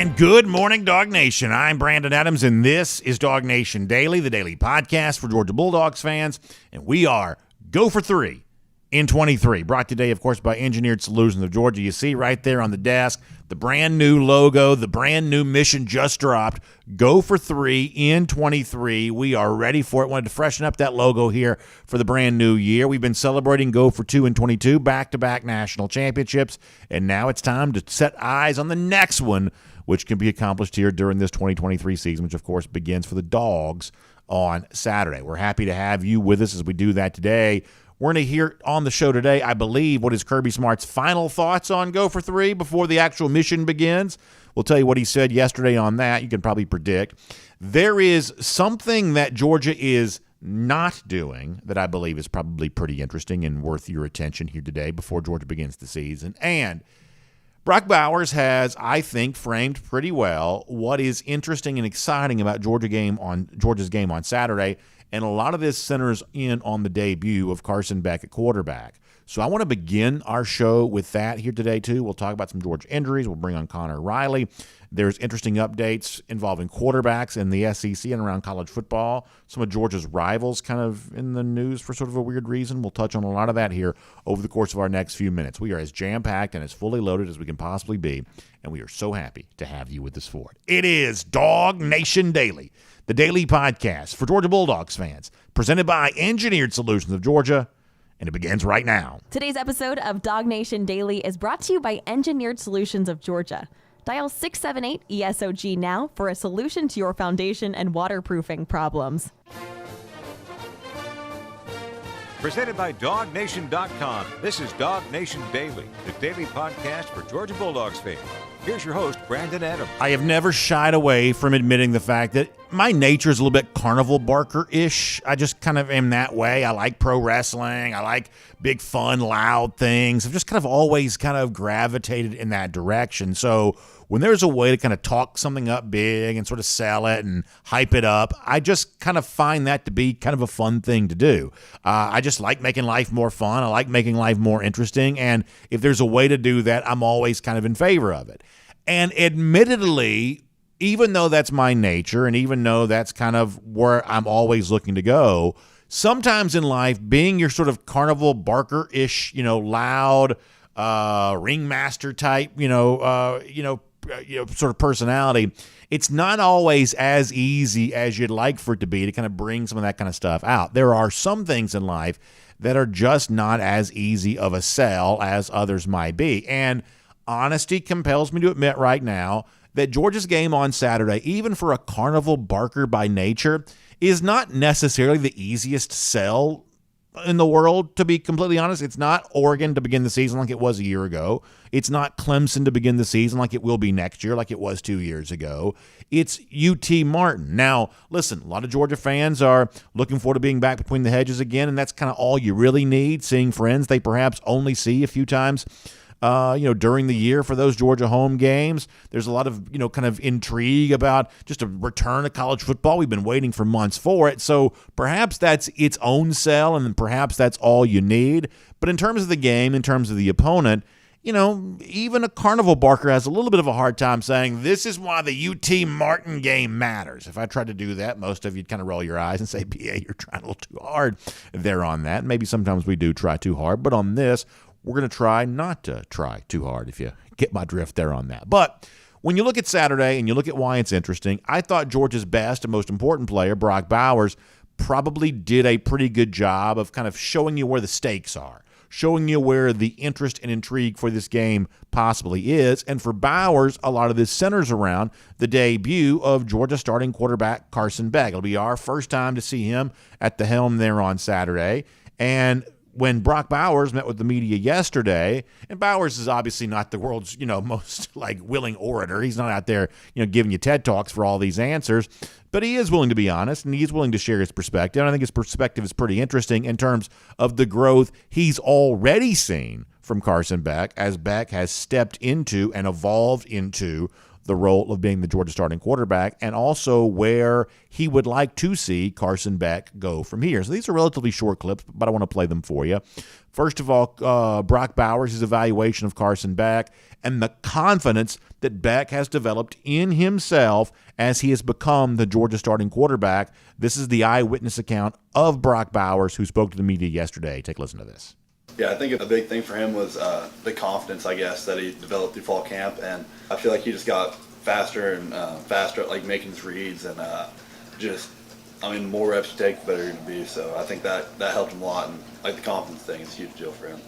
And good morning, Dog Nation. I'm Brandon Adams, and this is DawgNation Daily, the daily podcast for Georgia Bulldogs fans. And we are Go for 3 in 23. Brought today, of course, by Engineered Solutions of Georgia. You see right there on the desk, the brand new logo, the brand new mission just dropped. Go for 3 in 23. We are ready for it. Wanted to freshen up that logo here for the brand new year. We've been celebrating Go for 2 in 22, back-to-back national championships. And now it's time to set eyes on the next one, which can be accomplished here during this 2023 season, which, of course, begins for the Dogs on Saturday. We're happy to have you with us as we do that today. We're going to hear on the show today, I believe, what is Kirby Smart's final thoughts on Go for 3 before the actual mission begins. We'll tell you what he said yesterday on that. You can probably predict. There is something that Georgia is not doing that I believe is probably pretty interesting and worth your attention here today before Georgia begins the season. And Brock Bowers has, I think, framed pretty well what is interesting and exciting about Georgia's game on Saturday, and a lot of this centers in on the debut of Carson Beck at quarterback. So I want to begin our show with that here today, too. We'll talk about some Georgia injuries. We'll bring on Connor Riley. There's interesting updates involving quarterbacks in the SEC and around college football. Some of Georgia's rivals kind of in the news for sort of a weird reason. We'll touch on a lot of that here over the course of our next few minutes. We are as jam-packed and as fully loaded as we can possibly be, and we are so happy to have you with us for it. It is DawgNation Daily, the daily podcast for Georgia Bulldogs fans, presented by Engineered Solutions of Georgia, and it begins right now. Today's episode of DawgNation Daily is brought to you by Engineered Solutions of Georgia. Dial 678-ESOG now for a solution to your foundation and waterproofing problems. Presented by DawgNation.com. This is DawgNation Daily, the daily podcast for Georgia Bulldogs fans. Here's your host, Brandon Adams. I have never shied away from admitting the fact that my nature is a little bit carnival barker-ish. I just kind of am that way. I like pro wrestling. I like big, fun, loud things. I've just kind of always kind of gravitated in that direction. So when there's a way to kind of talk something up big and sort of sell it and hype it up, I just kind of find that to be kind of a fun thing to do. I just like making life more fun. I like making life more interesting. And if there's a way to do that, I'm always kind of in favor of it. And admittedly, even though that's my nature and even though that's kind of where I'm always looking to go, sometimes in life, being your sort of carnival barker-ish, loud, ringmaster type, sort of personality, it's not always as easy as you'd like for it to be to kind of bring some of that kind of stuff out. There are some things in life that are just not as easy of a sell as others might be. And honesty compels me to admit right now that Georgia's game on Saturday, even for a carnival barker by nature, is not necessarily the easiest sell in the world, to be completely honest. It's not Oregon to begin the season like it was a year ago. It's not Clemson to begin the season like it will be next year, like it was 2 years ago. It's UT Martin. Now, listen, a lot of Georgia fans are looking forward to being back between the hedges again, and that's kind of all you really need, seeing friends they perhaps only see a few times during the year for those Georgia home games. There's a lot of, kind of intrigue about just a return to college football. We've been waiting for months for it. So perhaps that's its own sell, and perhaps that's all you need. But in terms of the game, in terms of the opponent, even a carnival barker has a little bit of a hard time saying this is why the UT Martin game matters. If I tried to do that, most of you'd kind of roll your eyes and say, BA, you're trying a little too hard there on that. Maybe sometimes we do try too hard, but on this, we're going to try not to try too hard, if you get my drift there on that. But when you look at Saturday and you look at why it's interesting, I thought Georgia's best and most important player, Brock Bowers, probably did a pretty good job of kind of showing you where the stakes are, showing you where the interest and intrigue for this game possibly is. And for Bowers, a lot of this centers around the debut of Georgia starting quarterback Carson Beck. It'll be our first time to see him at the helm there on Saturday. And when Brock Bowers met with the media yesterday, and Bowers is obviously not the world's, most willing orator. He's not out there, giving you TED Talks for all these answers, but he is willing to be honest and he's willing to share his perspective. And I think his perspective is pretty interesting in terms of the growth he's already seen from Carson Beck as Beck has stepped into and evolved into the role of being the Georgia starting quarterback, and also where he would like to see Carson Beck go from here. So these are relatively short clips, but I want to play them for you. First of all, Brock Bowers' his evaluation of Carson Beck and the confidence that Beck has developed in himself as he has become the Georgia starting quarterback. This is the eyewitness account of Brock Bowers, who spoke to the media yesterday. Take a listen to this. Yeah, I think a big thing for him was the confidence, I guess, that he developed through fall camp, and I feel like he just got faster and faster at like making his reads, and more reps you take, the better you're going to be. So I think that helped him a lot, and like the confidence thing is a huge deal for him.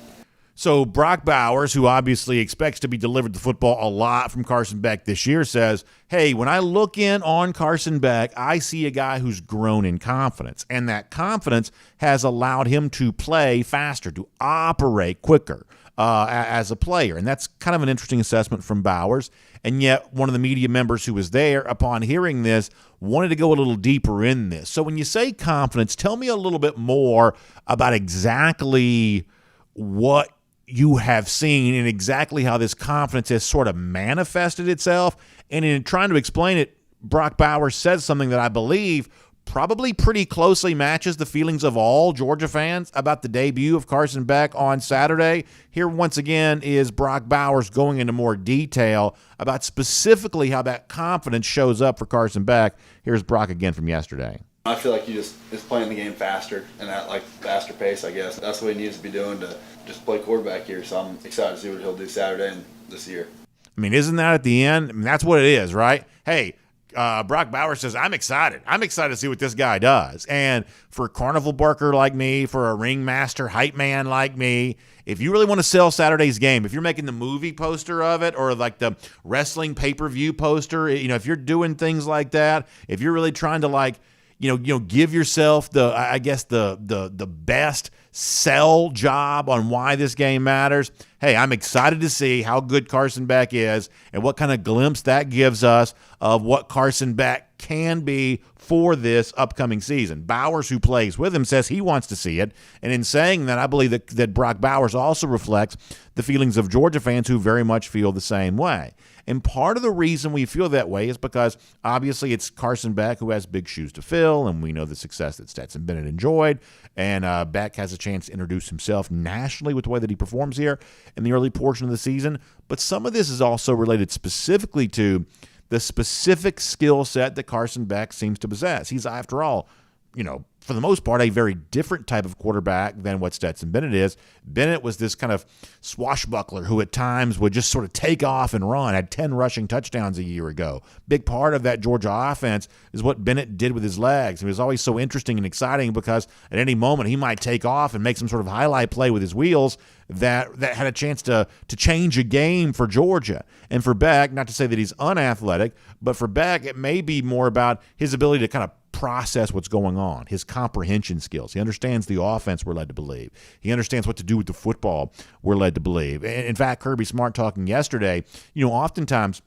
So Brock Bowers, who obviously expects to be delivered the football a lot from Carson Beck this year, says, hey, when I look in on Carson Beck, I see a guy who's grown in confidence, and that confidence has allowed him to play faster, to operate quicker as a player. And that's kind of an interesting assessment from Bowers. And yet one of the media members who was there upon hearing this wanted to go a little deeper in this. So when you say confidence, tell me a little bit more about exactly what you have seen and exactly how this confidence has sort of manifested itself. And in trying to explain it, Brock Bowers says something that I believe probably pretty closely matches the feelings of all Georgia fans about the debut of Carson Beck on Saturday. Here once again is Brock Bowers going into more detail about specifically how that confidence shows up for Carson Beck. Here's Brock again from yesterday. I feel like he just is playing the game faster and at like faster pace, I guess. That's what he needs to be doing to just play quarterback here. So I'm excited to see what he'll do Saturday and this year. I mean, isn't that at the end? I mean, that's what it is, right? Hey, Brock Bowers says, I'm excited. I'm excited to see what this guy does. And for a carnival barker like me, for a ringmaster hype man like me, if you really want to sell Saturday's game, if you're making the movie poster of it or like the wrestling pay-per-view poster, if you're doing things like that, if you're really trying to give yourself the best sell job on why this game matters. Hey, I'm excited to see how good Carson Beck is and what kind of glimpse that gives us of what Carson Beck can be for this upcoming season. Bowers, who plays with him, says he wants to see it. And in saying that, I believe that Brock Bowers also reflects the feelings of Georgia fans who very much feel the same way. And part of the reason we feel that way is because obviously it's Carson Beck who has big shoes to fill, and we know the success that Stetson Bennett enjoyed. And Beck has a chance to introduce himself nationally with the way that he performs here in the early portion of the season. But some of this is also related specifically to the specific skill set that Carson Beck seems to possess. He's, after all, for the most part, a very different type of quarterback than what Stetson Bennett is. Bennett was this kind of swashbuckler who at times would just sort of take off and run, had 10 rushing touchdowns a year ago. Big part of that Georgia offense is what Bennett did with his legs. It was always so interesting and exciting because at any moment he might take off and make some sort of highlight play with his wheels that had a chance to change a game for Georgia. And for Beck, not to say that he's unathletic, but for Beck, it may be more about his ability to kind of process what's going on, his comprehension skills. He understands the offense, we're led to believe. He understands what to do with the football, we're led to believe. In fact, Kirby Smart talking yesterday, oftentimes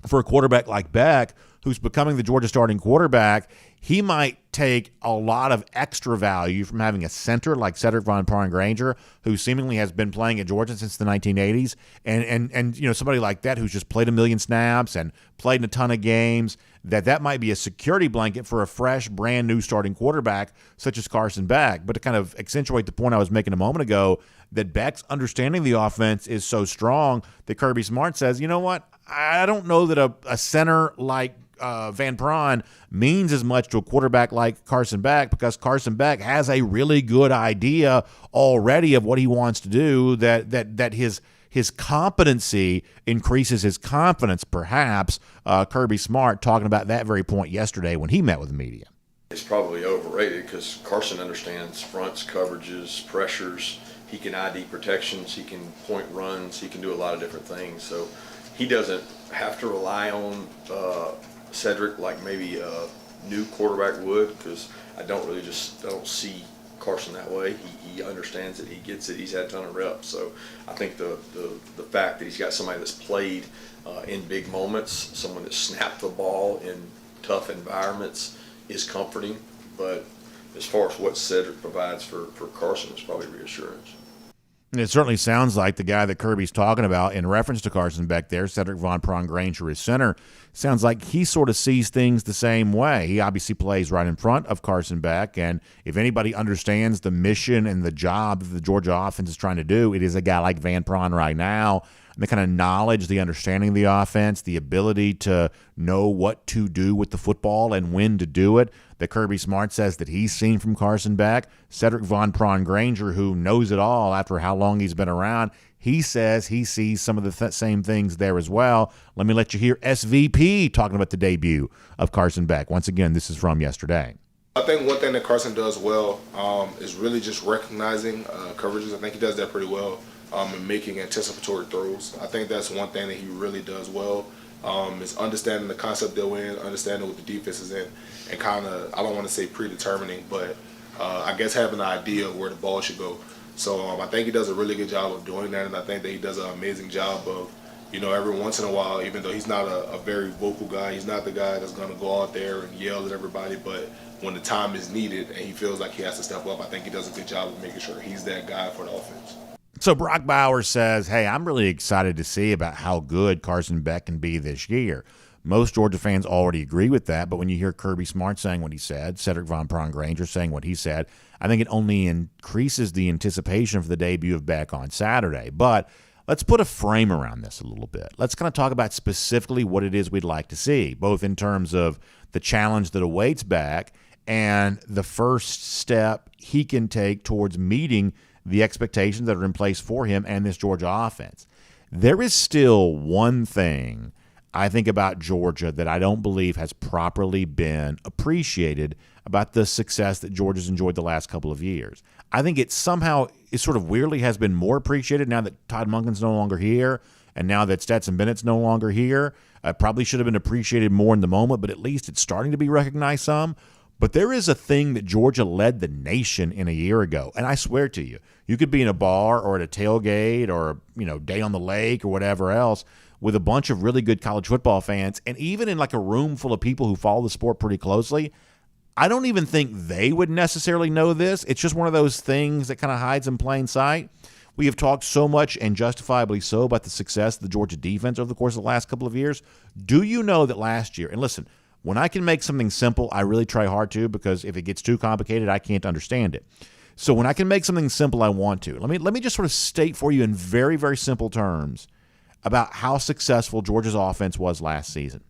for a quarterback like Beck, who's becoming the Georgia starting quarterback, he might take a lot of extra value from having a center like Cedric Von Granger, who seemingly has been playing at Georgia since the 1980s, and somebody like that who's just played a million snaps and played in a ton of games, that might be a security blanket for a fresh, brand new starting quarterback such as Carson Beck. But to kind of accentuate the point I was making a moment ago, that Beck's understanding the offense is so strong that Kirby Smart says, you know what, I don't know that a center like Van Pran means as much to a quarterback like Carson Beck, because Carson Beck has a really good idea already of what he wants to do, that his competency increases his confidence, perhaps. Kirby Smart talking about that very point yesterday when he met with the media. It's probably overrated because Carson understands fronts, coverages, pressures. He can ID protections. He can point runs. He can do a lot of different things. So he doesn't have to rely on Cedric like maybe a new quarterback would, because I don't see Carson that way. He understands it. He gets it. He's had a ton of reps. So I think the fact that he's got somebody that's played in big moments, someone that snapped the ball in tough environments, is comforting. But as far as what Cedric provides for Carson, it's probably reassurance. It certainly sounds like the guy that Kirby's talking about in reference to Carson Beck there, Cedric Von Granger, his center, sounds like he sort of sees things the same way. He obviously plays right in front of Carson Beck, and if anybody understands the mission and the job that the Georgia offense is trying to do, it is a guy like Van Pran right now. And the kind of knowledge, the understanding of the offense, the ability to know what to do with the football and when to do it, that Kirby Smart says that he's seen from Carson Beck. Cedric Von Granger, who knows it all after how long he's been around, he says he sees some of the same things there as well. Let me let you hear SVP talking about the debut of Carson Beck. Once again, this is from yesterday. I think one thing that Carson does well is really just recognizing coverages. I think he does that pretty well. And making anticipatory throws. I think that's one thing that he really does well, is understanding the concept they're in, understanding what the defense is in, and kind of, I don't want to say predetermining, but I guess having an idea of where the ball should go. So I think he does a really good job of doing that, and I think that he does an amazing job of, every once in a while, even though he's not a very vocal guy, he's not the guy that's going to go out there and yell at everybody, but when the time is needed and he feels like he has to step up, I think he does a good job of making sure he's that guy for the offense. So Brock Bowers says, hey, I'm really excited to see about how good Carson Beck can be this year. Most Georgia fans already agree with that, but when you hear Kirby Smart saying what he said, Cedric Von Granger saying what he said, I think it only increases the anticipation for the debut of Beck on Saturday. But let's put a frame around this a little bit. Let's kind of talk about specifically what it is we'd like to see, both in terms of the challenge that awaits Beck and the first step he can take towards meeting the expectations that are in place for him and this Georgia offense. There is still one thing I think about Georgia that I don't believe has properly been appreciated about the success that Georgia's enjoyed the last couple of years. I think it sort of weirdly has been more appreciated now that Todd Monken's no longer here and now that Stetson Bennett's no longer here. Probably should have been appreciated more in the moment, but at least it's starting to be recognized some. But there is a thing that Georgia led the nation in a year ago, and I swear to you, you could be in a bar or at a tailgate or day on the lake or whatever else with a bunch of really good college football fans, and even in like a room full of people who follow the sport pretty closely, I don't even think they would necessarily know this. It's just one of those things that kind of hides in plain sight. We have talked so much, and justifiably so, about the success of the Georgia defense over the course of the last couple of years. Do you know that last year, and listen, when I can make something simple, I really try hard to, because if it gets too complicated, I can't understand it. So when I can make something simple, I want to. Let me just sort of state for you in very, very simple terms about how successful Georgia's offense was last season.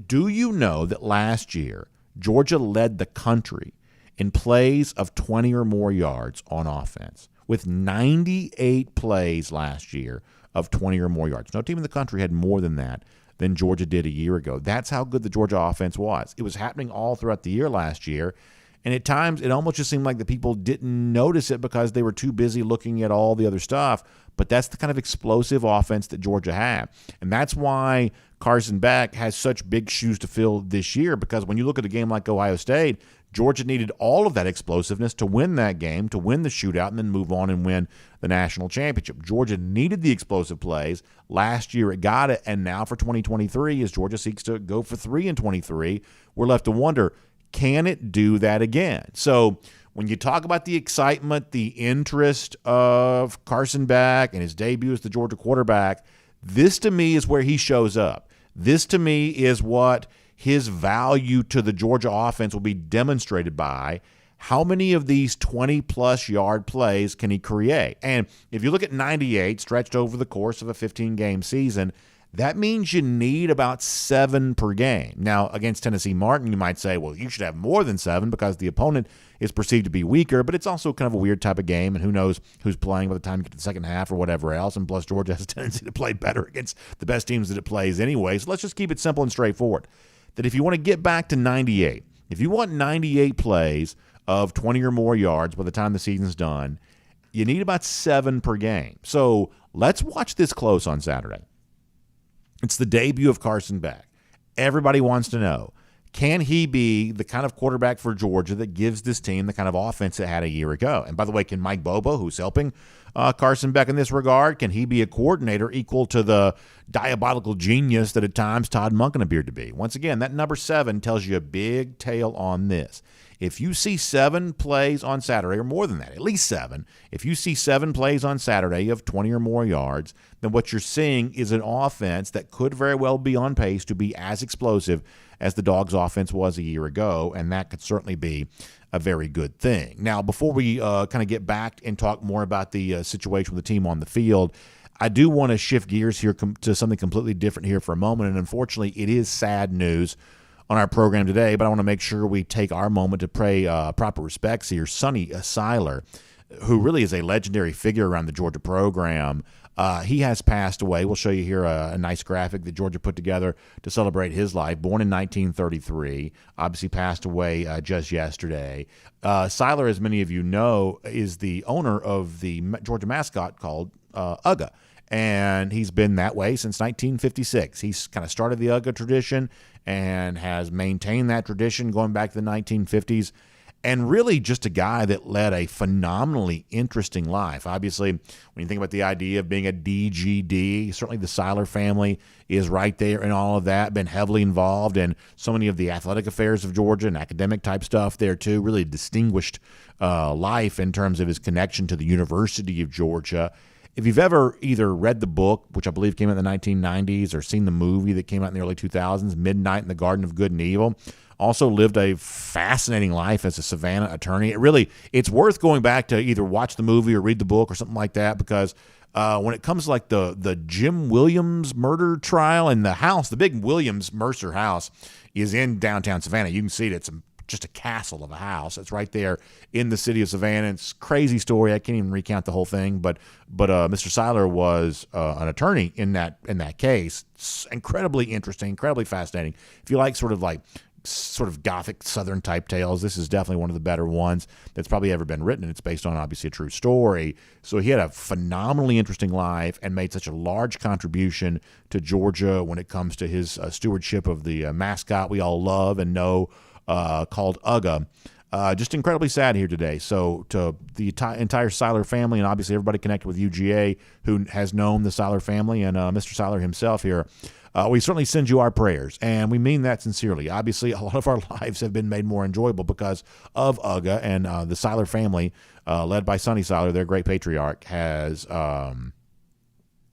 Do you know that last year, Georgia led the country in plays of 20 or more yards on offense, with 98 plays last year of 20 or more yards. No team in the country had more than that than Georgia did a year ago. That's how good the Georgia offense was. It was happening all throughout the year last year, and at times it almost just seemed like the people didn't notice it because they were too busy looking at all the other stuff, but that's the kind of explosive offense that Georgia had. And that's why Carson Beck has such big shoes to fill this year, because when you look at a game like Ohio State, Georgia needed all of that explosiveness to win that game, to win the shootout, and then move on and win the national championship. Georgia needed the explosive plays. Last year it got it, and now for 2023, as Georgia seeks to go for 3 in 23, we're left to wonder, can it do that again? So when you talk about the excitement, the interest of Carson Beck and his debut as the Georgia quarterback, this to me is where he shows up. This to me is what his value to the Georgia offense will be demonstrated by. How many of these 20-plus yard plays can he create? And if you look at 98 stretched over the course of a 15-game season, that means you need about 7 per game. Now, against Tennessee Martin, you might say, well, you should have more than 7 because the opponent is perceived to be weaker, but it's also kind of a weird type of game, and who knows who's playing by the time you get to the second half or whatever else, and plus Georgia has a tendency to play better against the best teams that it plays anyway. So let's just keep it simple and straightforward. That if you want to get back to 98, if you want 98 plays of 20 or more yards by the time the season's done, you need about 7 per game. So let's watch this close on Saturday. It's the debut of Carson Beck. Everybody wants to know, can he be the kind of quarterback for Georgia that gives this team the kind of offense it had a year ago? And by the way, can Mike Bobo, who's helping Carson Beck in this regard? Can he be a coordinator equal to the diabolical genius that at times Todd Monken appeared to be? Once again, that number 7 tells you a big tale on this. If you see 7 plays on Saturday, or more than that, at least 7, if you see 7 plays on Saturday of 20 or more yards, then what you're seeing is an offense that could very well be on pace to be as explosive as the Dogs' offense was a year ago, and that could certainly be a very good thing. Now, before we kind of get back and talk more about the situation with the team on the field, I do want to shift gears here to something completely different here for a moment, and unfortunately, it is sad news on our program today, but I want to make sure we take our moment to pay proper respects here. Sonny Seiler, who really is a legendary figure around the Georgia program, he has passed away. We'll show you here a nice graphic that Georgia put together to celebrate his life. Born in 1933, obviously passed away just yesterday. Seiler, as many of you know, is the owner of the Georgia mascot called UGA. And he's been that way since 1956. He's kind of started the UGA tradition and has maintained that tradition going back to the 1950s. And really just a guy that led a phenomenally interesting life. Obviously, when you think about the idea of being a DGD, certainly the Seiler family is right there in all of that, been heavily involved in so many of the athletic affairs of Georgia and academic type stuff there too. Really distinguished life in terms of his connection to the University of Georgia. If you've ever either read the book, which I believe came out in the 1990s, or seen the movie that came out in the early 2000s, Midnight in the Garden of Good and Evil, also lived a fascinating life as a Savannah attorney. It's worth going back to either watch the movie or read the book or something like that, because when it comes to like the Jim Williams murder trial, and the house, the big Williams Mercer house is in downtown Savannah. You can see it. It's just a castle of a house. It's right there in the city of Savannah. It's a crazy story. I can't even recount the whole thing, but Mr. Seiler was an attorney in that case. It's incredibly interesting, incredibly fascinating. If you like sort of gothic Southern type tales, this is definitely one of the better ones that's probably ever been written, and it's based on obviously a true story. So he had a phenomenally interesting life and made such a large contribution to Georgia when it comes to his stewardship of the mascot we all love and know, called UGA. Just incredibly sad here today. So to the entire Seiler family, and obviously everybody connected with UGA who has known the Seiler family and Mr. Seiler himself here, we certainly send you our prayers, and we mean that sincerely. Obviously, a lot of our lives have been made more enjoyable because of UGA, and the Seiler family, led by Sonny Seiler, their great patriarch, has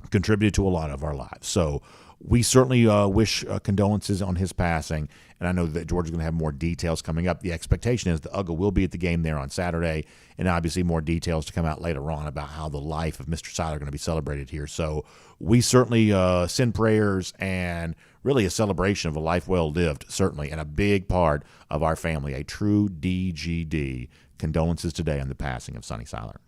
contributed to a lot of our lives. So we certainly wish condolences on his passing, and I know that Georgia's going to have more details coming up. The expectation is the UGA will be at the game there on Saturday, and obviously more details to come out later on about how the life of Mr. Seiler is going to be celebrated here. So we certainly send prayers and really a celebration of a life well lived, certainly, and a big part of our family, a true DGD. Condolences today on the passing of Sonny Seiler.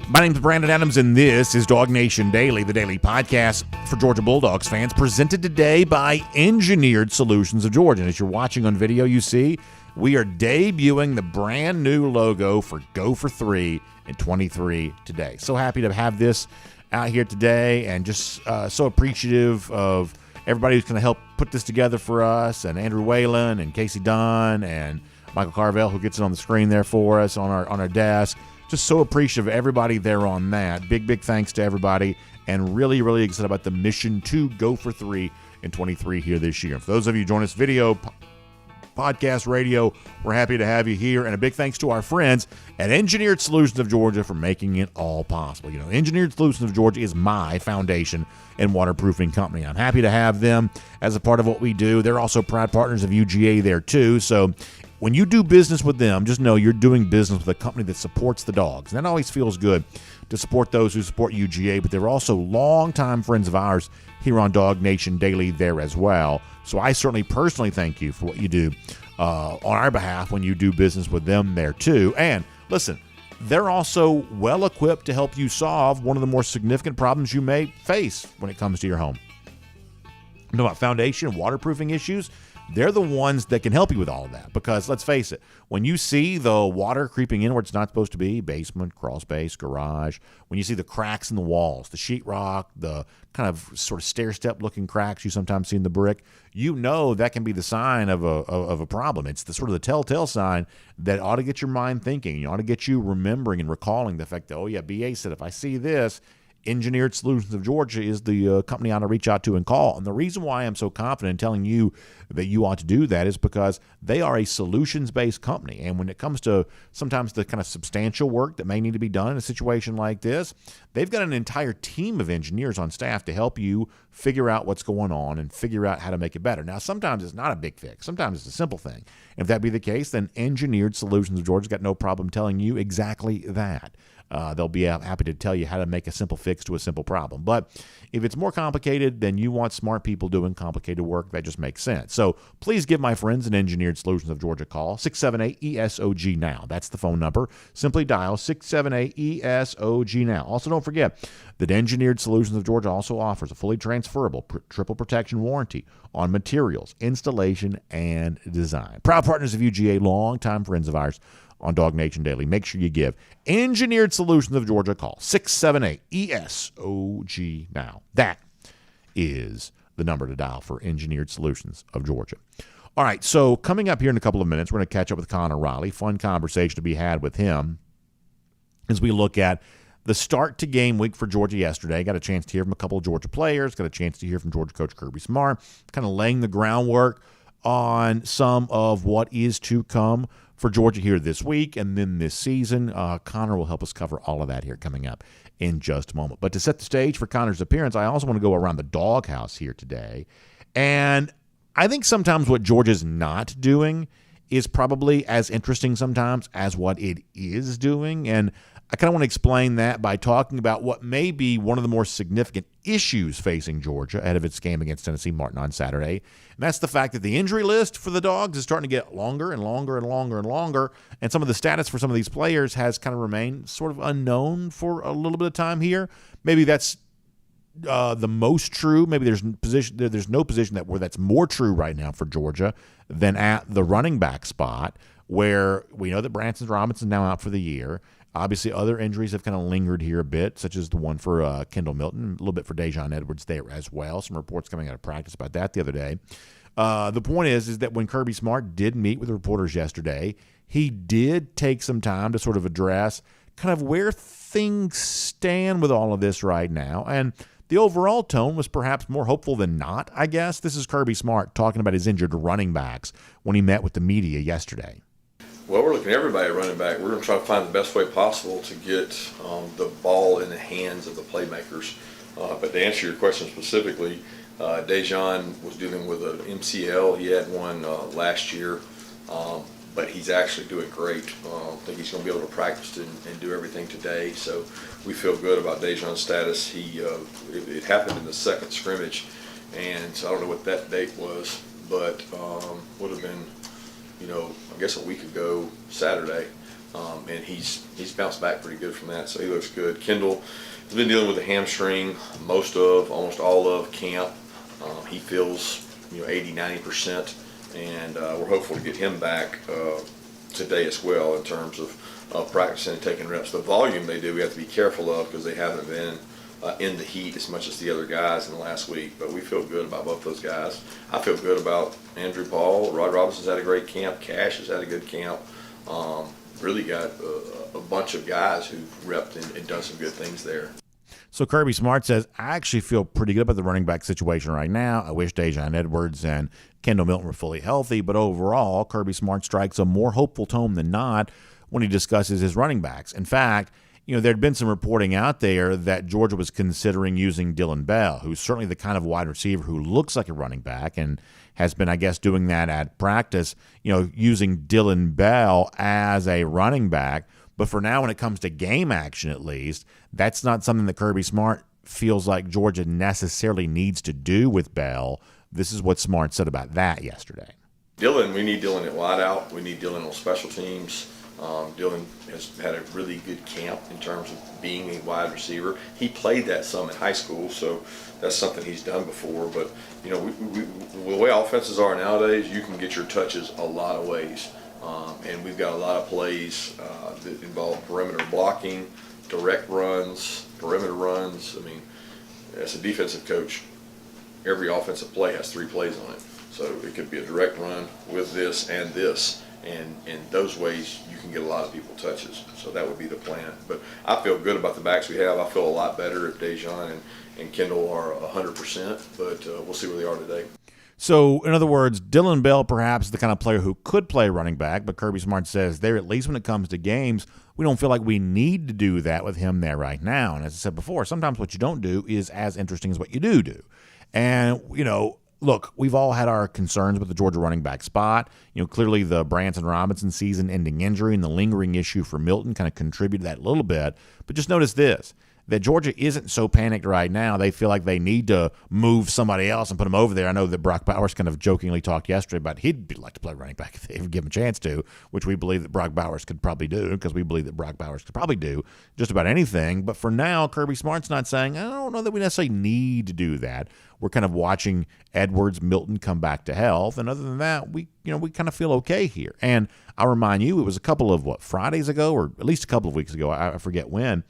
My name is Brandon Adams, and this is DawgNation Daily, the daily podcast for Georgia Bulldogs fans, presented today by Engineered Solutions of Georgia. And as you're watching on video, you see we are debuting the brand new logo for Go for 3 in 23 today. So happy to have this out here today, and just so appreciative of everybody who's going to help put this together for us, and Andrew Whalen and Casey Dunn and Michael Carvel, who gets it on the screen there for us on our desk. Just so appreciative of everybody there on that. Big thanks to everybody, and really, really excited about the mission to Go for 3 in 23 here this year. For those of you who join us video, podcast, radio, we're happy to have you here. And a big thanks to our friends at Engineered Solutions of Georgia for making it all possible. You know, Engineered Solutions of Georgia is my foundation and waterproofing company. I'm happy to have them as a part of what we do. They're also proud partners of UGA there too. So when you do business with them, just know you're doing business with a company that supports the Dogs. And that always feels good to support those who support UGA, but they're also longtime friends of ours here on DawgNation Daily there as well. So I certainly personally thank you for what you do on our behalf when you do business with them there too. And listen, they're also well equipped to help you solve one of the more significant problems you may face when it comes to your home. You know about foundation and waterproofing issues? they're the ones that can help you with all of that. Because let's face it, when you see the water creeping in where it's not supposed to be, basement, crawl space, garage, when you see the cracks in the walls, the sheetrock, the kind of sort of stair-step looking cracks you sometimes see in the brick, you know that can be the sign of a problem. It's the sort of the telltale sign that ought to get your mind thinking. You ought to get you remembering and recalling the fact that, oh yeah, BA said if I see this, Engineered Solutions of Georgia is the company I ought to reach out to and call. And the reason why I'm so confident in telling you that you ought to do that is because they are a solutions-based company. And when it comes to sometimes the kind of substantial work that may need to be done in a situation like this, they've got an entire team of engineers on staff to help you figure out what's going on and figure out how to make it better. Now, sometimes it's not a big fix. Sometimes it's a simple thing. And if that be the case, then Engineered Solutions of Georgia's got no problem telling you exactly that. They'll be happy to tell you how to make a simple fix to a simple problem. But if it's more complicated, then you want smart people doing complicated work. That just makes sense. So please give my friends at Engineered Solutions of Georgia a call, 678-ESOG now. That's the phone number. Simply dial 678-ESOG now. Also, don't forget that Engineered Solutions of Georgia also offers a fully transferable triple protection warranty on materials, installation, and design. Proud partners of UGA, longtime friends of ours on DawgNation Daily. Make sure you give Engineered Solutions of Georgia a call, 678-ESOG now. That is the number to dial for Engineered Solutions of Georgia. All right, so coming up here in a couple of minutes, we're going to catch up with Connor Riley. Fun conversation to be had with him as we look at the start to game week for Georgia yesterday. Got a chance to hear from a couple of Georgia players, got a chance to hear from Georgia coach Kirby Smart, kind of laying the groundwork on some of what is to come for Georgia here this week and then this season. Connor will help us cover all of that here coming up in just a moment. But to set the stage for Connor's appearance, I also want to go around the doghouse here today. And I think sometimes what Georgia's not doing is probably as interesting sometimes as what it is doing. And I kind of want to explain that by talking about what may be one of the more significant issues facing Georgia ahead of its game against Tennessee Martin on Saturday. And that's the fact that the injury list for the Dogs is starting to get longer and longer and longer and longer. And some of the status for some of these players has kind of remained sort of unknown for a little bit of time here. Maybe that's the most true. Maybe there's no position where that's more true right now for Georgia than at the running back spot, where we know that Branson Robinson's now out for the year. Obviously, other injuries have kind of lingered here a bit, such as the one for Kendall Milton, a little bit for Dejon Edwards there as well. Some reports coming out of practice about that the other day. The point is that when Kirby Smart did meet with reporters yesterday, he did take some time to sort of address kind of where things stand with all of this right now. And the overall tone was perhaps more hopeful than not, I guess. This is Kirby Smart talking about his injured running backs when he met with the media yesterday. Well, we're looking at everybody at running back. We're going to try to find the best way possible to get the ball in the hands of the playmakers. But to answer your question specifically, Dejon was dealing with an MCL. He had one last year, but he's actually doing great. I think he's going to be able to practice and do everything today. So we feel good about Dejon's status. It happened in the second scrimmage, and so I don't know what that date was, but would have been, I guess a week ago Saturday, and he's bounced back pretty good from that, so he looks good. Kendall has been dealing with a hamstring almost all of camp. He feels 80-90%, and we're hopeful to get him back today as well in terms of practicing and taking reps. The volume they do, we have to be careful of because they haven't been in the heat as much as the other guys in the last week, but we feel good about both those guys. I feel good about Andrew Paul. Rod Robinson's had a great camp. Cash has had a good camp. Really got a bunch of guys who've repped and done some good things there. So Kirby Smart says, I actually feel pretty good about the running back situation right now. I wish Dejon Edwards and Kendall Milton were fully healthy, but overall, Kirby Smart strikes a more hopeful tone than not when he discusses his running backs. In fact, there'd been some reporting out there that Georgia was considering using Dylan Bell, who's certainly the kind of wide receiver who looks like a running back and has been, I guess, doing that at practice, using Dylan Bell as a running back. But for now, when it comes to game action, at least, that's not something that Kirby Smart feels like Georgia necessarily needs to do with Bell. This is what Smart said about that yesterday. We need Dylan at wideout. We need Dylan on special teams. Dylan has had a really good camp in terms of being a wide receiver. He played that some in high school, so that's something he's done before. But, you know, the way offenses are nowadays, you can get your touches a lot of ways. And we've got a lot of plays that involve perimeter blocking, direct runs, perimeter runs. I mean, as a defensive coach, every offensive play has 3 plays on it. So it could be a direct run with this and this. And in those ways, you can get a lot of people touches. So that would be the plan. But I feel good about the backs we have. I feel a lot better if Dejon and Kendall are 100%. But we'll see where they are today. So, in other words, Dylan Bell perhaps the kind of player who could play running back, but Kirby Smart says there, at least when it comes to games, we don't feel like we need to do that with him there right now. And as I said before, sometimes what you don't do is as interesting as what you do. And, you know, look, we've all had our concerns with the Georgia running back spot. You know, clearly the Branson Robinson season-ending injury and the lingering issue for Milton kind of contributed to that a little bit. But just notice this, that Georgia isn't so panicked right now. They feel like they need to move somebody else and put him over there. I know that Brock Bowers kind of jokingly talked yesterday about he'd like to play running back if they ever give him a chance to, which we believe that Brock Bowers could probably do, because we believe that Brock Bowers could probably do just about anything. But for now, Kirby Smart's not saying, I don't know that we necessarily need to do that. We're kind of watching Edwards, Milton come back to health. And other than that, we kind of feel okay here. And I'll remind you, it was a couple of, Fridays ago, or at least a couple of weeks ago, I forget when,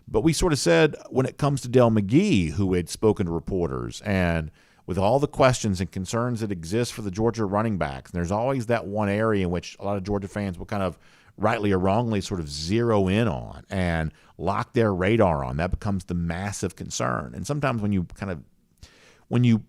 but we sort of said when it comes to Dell McGee, who had spoken to reporters, and with all the questions and concerns that exist for the Georgia running backs, and there's always that one area in which a lot of Georgia fans will kind of rightly or wrongly sort of zero in on and lock their radar on. That becomes the massive concern. And sometimes when you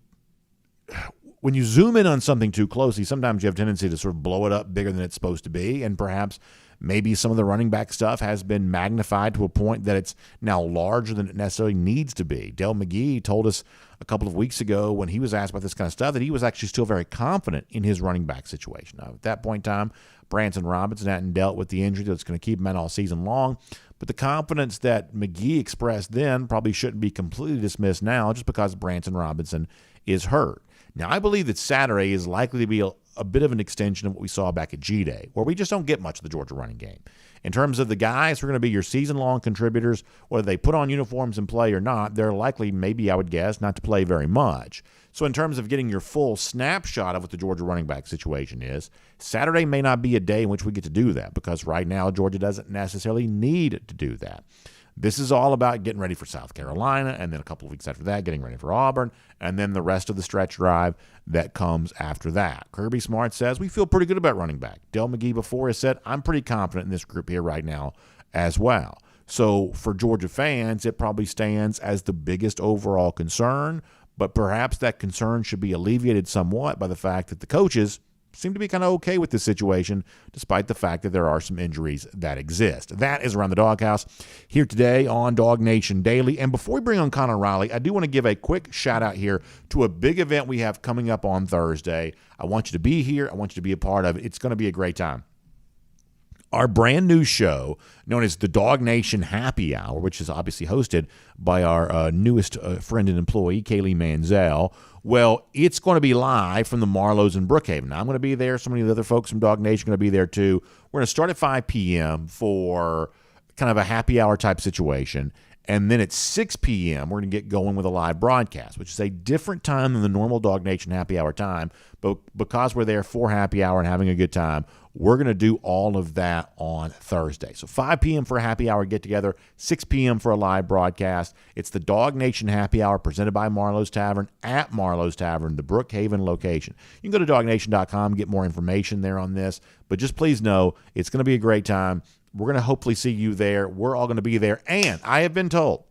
zoom in on something too closely, sometimes you have a tendency to sort of blow it up bigger than it's supposed to be, and perhaps maybe some of the running back stuff has been magnified to a point that it's now larger than it necessarily needs to be. Dell McGee told us a couple of weeks ago when he was asked about this kind of stuff that he was actually still very confident in his running back situation. Now, at that point in time, Branson Robinson hadn't dealt with the injury that's going to keep him out all season long, but the confidence that McGee expressed then probably shouldn't be completely dismissed now just because Branson Robinson is hurt. Now, I believe that Saturday is likely to be a bit of an extension of what we saw back at G-Day, where we just don't get much of the Georgia running game. In terms of the guys who are going to be your season-long contributors, whether they put on uniforms and play or not, they're likely, maybe I would guess, not to play very much. So in terms of getting your full snapshot of what the Georgia running back situation is, Saturday may not be a day in which we get to do that, because right now Georgia doesn't necessarily need to do that. This is all about getting ready for South Carolina, and then a couple of weeks after that, getting ready for Auburn, and then the rest of the stretch drive that comes after that. Kirby Smart says, we feel pretty good about running back. Dell McGee before has said, I'm pretty confident in this group here right now as well. So for Georgia fans, it probably stands as the biggest overall concern, but perhaps that concern should be alleviated somewhat by the fact that the coaches seem to be kind of okay with this situation, despite the fact that there are some injuries that exist. That is Around the Doghouse here today on DawgNation Daily. And before we bring on Connor Riley, I do want to give a quick shout out here to a big event we have coming up on Thursday. I want you to be here. I want you to be a part of it. It's going to be a great time. Our brand new show, known as the DawgNation Happy Hour, which is obviously hosted by our newest friend and employee, Kaylee Manziel. Well, it's going to be live from the Marlows in Brookhaven. Now, I'm going to be there. So many of the other folks from DawgNation are going to be there too. We're going to start at 5 p.m. for kind of a happy hour type situation. And then at 6 p.m., we're going to get going with a live broadcast, which is a different time than the normal DawgNation Happy Hour time. But because we're there for happy hour and having a good time, we're going to do all of that on Thursday. So 5 p.m. for a happy hour get-together, 6 p.m. for a live broadcast. It's the DawgNation Happy Hour presented by Marlowe's Tavern at Marlowe's Tavern, the Brookhaven location. You can go to DawgNation.com, get more information there on this. But just please know it's going to be a great time. We're going to hopefully see you there. We're all going to be there. And I have been told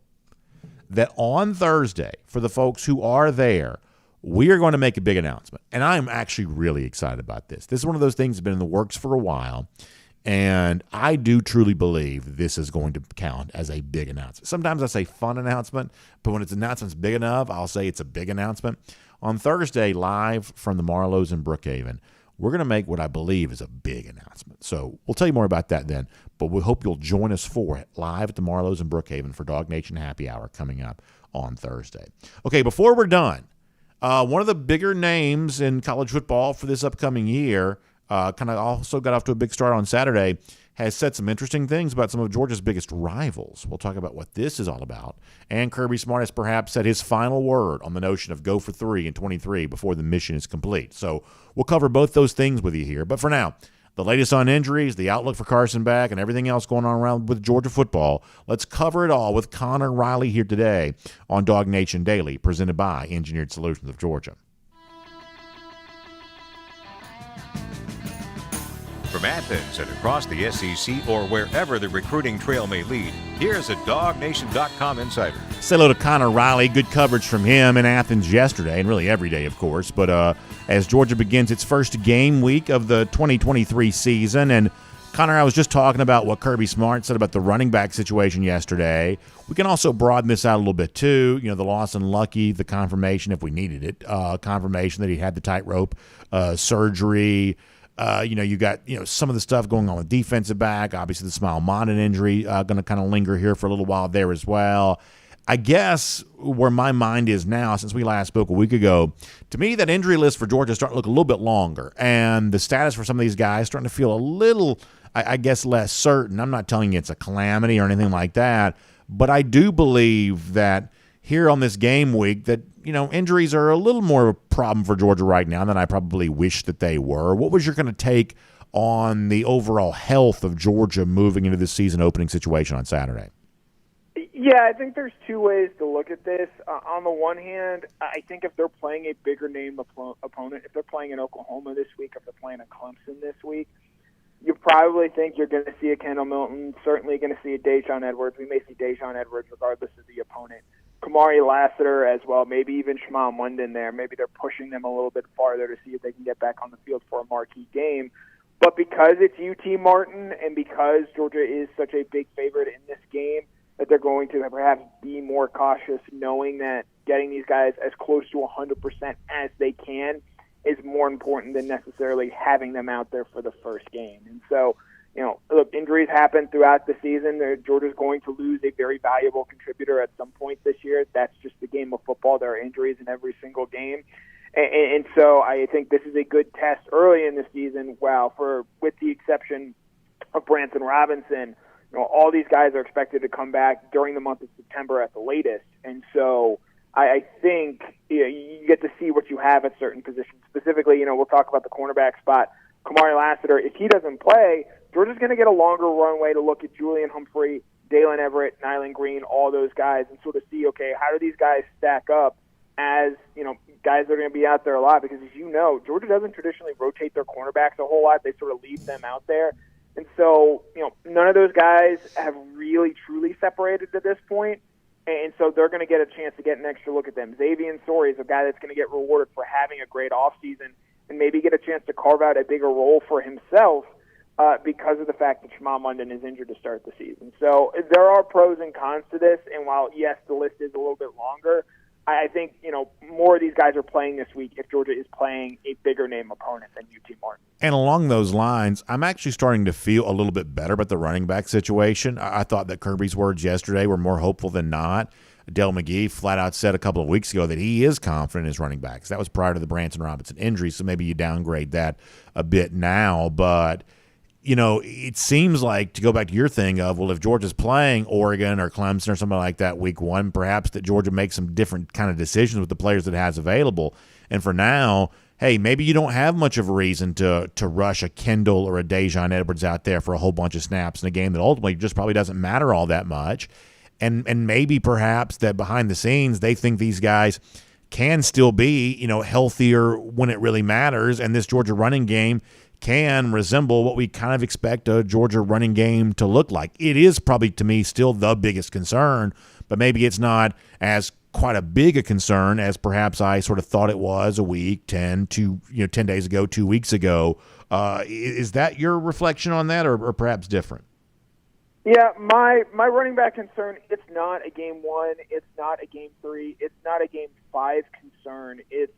that on Thursday, for the folks who are there, we are going to make a big announcement. And I'm actually really excited about this. This is one of those things that's been in the works for a while. And I do truly believe this is going to count as a big announcement. Sometimes I say fun announcement, but when it's announcement's big enough, I'll say it's a big announcement. On Thursday, live from the Marlows in Brookhaven, we're going to make what I believe is a big announcement. So we'll tell you more about that then, but we hope you'll join us for it live at the Marlows in Brookhaven for DawgNation Happy Hour coming up on Thursday. Okay, before we're done, one of the bigger names in college football for this upcoming year, kind of also got off to a big start on Saturday, has said some interesting things about some of Georgia's biggest rivals. We'll talk about what this is all about. And Kirby Smart has perhaps said his final word on the notion of go for 3 in 23 before the mission is complete. So we'll cover both those things with you here. But for now, the latest on injuries, the outlook for Carson Beck, and everything else going on around with Georgia football. Let's cover it all with Connor Riley here today on DawgNation Daily, presented by Engineered Solutions of Georgia. From Athens and across the SEC or wherever the recruiting trail may lead, here's a DawgNation.com insider. Say hello to Connor Riley. Good coverage from him in Athens yesterday, and really every day, of course. But as Georgia begins its first game week of the 2023 season, and Connor, I was just talking about what Kirby Smart said about the running back situation yesterday. We can also broaden this out a little bit, too. You know, the loss in Lucky, the confirmation, if we needed it, confirmation that he had the tightrope surgery. You got, some of the stuff going on with defensive back. Obviously, the Smile Mondin injury going to kind of linger here for a little while there as well. I guess where my mind is now, since we last spoke a week ago, to me, that injury list for Georgia is starting to look a little bit longer. And the status for some of these guys starting to feel a little, I guess, less certain. I'm not telling you it's a calamity or anything like that. But I do believe that here on this game week that, injuries are a little more of a problem for Georgia right now than I probably wish that they were. What was your kind of take on the overall health of Georgia moving into this season opening situation on Saturday? Yeah, I think there's two ways to look at this. On the one hand, I think if they're playing a bigger name opponent, if they're playing in Oklahoma this week, if they're playing at Clemson this week, you probably think you're going to see a Kendall Milton, certainly going to see a Dejon Edwards. We may see Dejon Edwards regardless of the opponent. Kamari Lassiter as well, maybe even Shema Munden there. Maybe they're pushing them a little bit farther to see if they can get back on the field for a marquee game. But because it's UT Martin and because Georgia is such a big favorite in this game, that they're going to perhaps be more cautious, knowing that getting these guys as close to 100% as they can is more important than necessarily having them out there for the first game. And so, look, injuries happen throughout the season. Georgia's going to lose a very valuable contributor at some point this year. That's just the game of football. There are injuries in every single game. And so I think this is a good test early in the season. With the exception of Branson Robinson, all these guys are expected to come back during the month of September at the latest. And so I think you get to see what you have at certain positions. Specifically, we'll talk about the cornerback spot. Kamari Lassiter, if he doesn't play, Georgia's going to get a longer runway to look at Julian Humphrey, Dalen Everett, Nyland Green, all those guys, and sort of see, okay, how do these guys stack up as, guys that are going to be out there a lot? Because as you know, Georgia doesn't traditionally rotate their cornerbacks a whole lot. They sort of leave them out there. And so, none of those guys have really, truly separated to this point. And so they're going to get a chance to get an extra look at them. Xavier Sori is a guy that's going to get rewarded for having a great offseason and maybe get a chance to carve out a bigger role for himself because of the fact that Shema Munden is injured to start the season. So there are pros and cons to this. And while, yes, the list is a little bit longer, I think, more of these guys are playing this week if Georgia is playing a bigger name opponent than UT Martin. And along those lines, I'm actually starting to feel a little bit better about the running back situation. I thought that Kirby's words yesterday were more hopeful than not. Dell McGee flat out said a couple of weeks ago that he is confident in his running backs. That was prior to the Branson Robinson injury, so maybe you downgrade that a bit now. But it seems like, to go back to your thing of, well, if Georgia's playing Oregon or Clemson or something like that week one, perhaps that Georgia makes some different kind of decisions with the players that it has available. And for now, hey, maybe you don't have much of a reason to rush a Kendall or a Dejon Edwards out there for a whole bunch of snaps in a game that ultimately just probably doesn't matter all that much. And maybe perhaps that behind the scenes they think these guys can still be, healthier when it really matters, and this Georgia running game can resemble what we kind of expect a Georgia running game to look like. It is probably, to me, still the biggest concern, but maybe it's not as quite a big a concern as perhaps I sort of thought it was a week, 10 days ago, 2 weeks ago. Is that your reflection on that, or perhaps different? Yeah, my running back concern, it's not a game 1, it's not a game 3, it's not a game 5 concern. It's,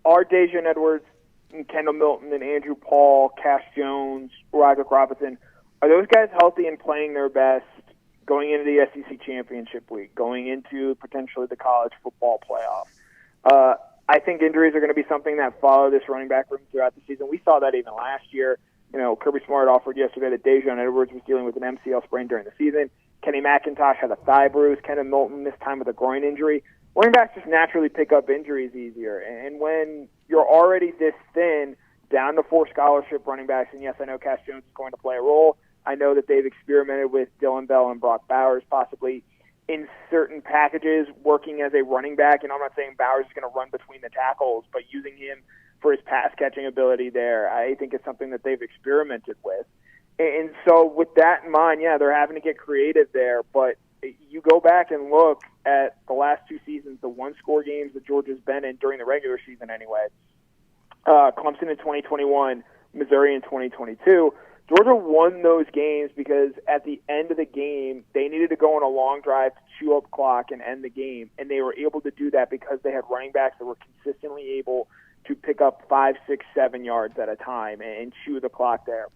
are Dejon Edwards and Kendall Milton and Andrew Paul, Cash Jones, Roderick Robinson, are those guys healthy and playing their best going into the SEC championship week, going into potentially the college football playoff? I think injuries are going to be something that follow this running back room throughout the season. We saw that even last year. Kirby Smart offered yesterday that Dejon Edwards was dealing with an MCL sprain during the season. Kenny McIntosh had a thigh bruise. Kenneth Milton missed time with a groin injury. Running backs just naturally pick up injuries easier. And when you're already this thin, down to 4 scholarship running backs, and yes, I know Cass Jones is going to play a role. I know that they've experimented with Dylan Bell and Brock Bowers possibly in certain packages working as a running back. And I'm not saying Bowers is going to run between the tackles, but using him for his pass-catching ability there, I think it's something that they've experimented with. And so with that in mind, yeah, they're having to get creative there. But you go back and look at the last 2 seasons, the one-score games that Georgia's been in during the regular season anyway, Clemson in 2021, Missouri in 2022, Georgia won those games because at the end of the game, they needed to go on a long drive to chew up clock and end the game. And they were able to do that because they had running backs that were consistently able to pick up 5, 6, 7 yards at a time and chew the clock there.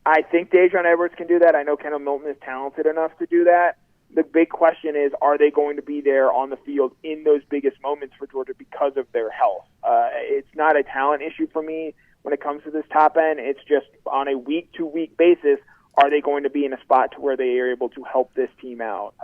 I think Dejon Edwards can do that. I know Kenneth Milton is talented enough to do that. The big question is, are they going to be there on the field in those biggest moments for Georgia because of their health? It's not a talent issue for me when it comes to this top end. It's just on a week-to-week basis, are they going to be in a spot to where they are able to help this team out?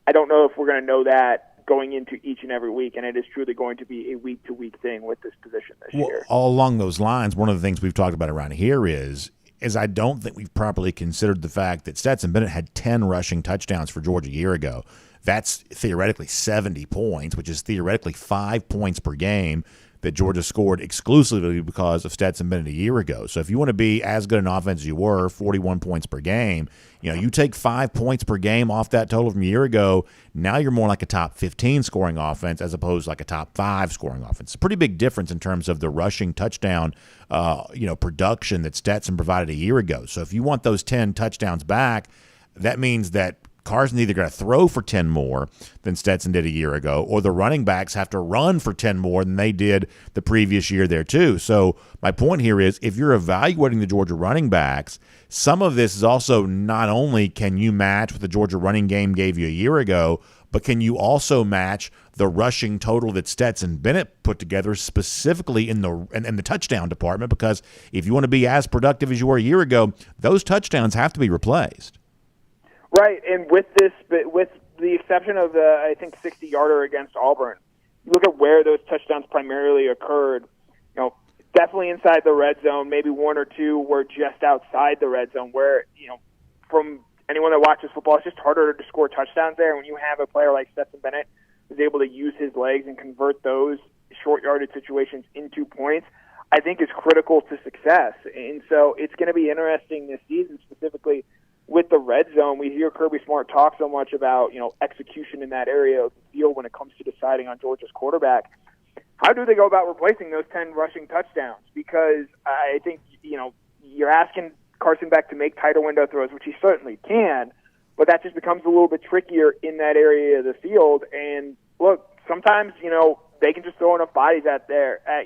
I don't know if we're going to know that going into each and every week, and it is truly going to be a week-to-week thing with this position this year. All along those lines, one of the things we've talked about around here is I don't think we've properly considered the fact that Stetson Bennett had 10 rushing touchdowns for Georgia a year ago. That's theoretically 70 points, which is theoretically 5 points per game that Georgia scored exclusively because of Stetson Bennett a year ago. So if you want to be as good an offense as you were, 41 points per game, you take 5 points per game off that total from a year ago, now you're more like a top 15 scoring offense as opposed to like a top 5 scoring offense. It's a pretty big difference in terms of the rushing touchdown production that Stetson provided a year ago. So if you want those 10 touchdowns back, that means that Carson's either going to throw for 10 more than Stetson did a year ago, or the running backs have to run for 10 more than they did the previous year there too. So my point here is, if you're evaluating the Georgia running backs, some of this is also not only can you match what the Georgia running game gave you a year ago, but can you also match the rushing total that Stetson Bennett put together specifically in the touchdown department? Because if you want to be as productive as you were a year ago, those touchdowns have to be replaced. Right, and with the exception of the, I think, 60-yarder against Auburn, you look at where those touchdowns primarily occurred, definitely inside the red zone, maybe 1 or 2 were just outside the red zone where, from anyone that watches football, it's just harder to score touchdowns there. When you have a player like Stetson Bennett who's able to use his legs and convert those short-yarded situations into points, I think is critical to success. And so it's going to be interesting this season specifically with the red zone. We hear Kirby Smart talk so much about, execution in that area of the field when it comes to deciding on Georgia's quarterback. How do they go about replacing those 10 rushing touchdowns? Because I think, you're asking Carson Beck to make tighter window throws, which he certainly can, but that just becomes a little bit trickier in that area of the field. And look, sometimes, they can just throw enough bodies at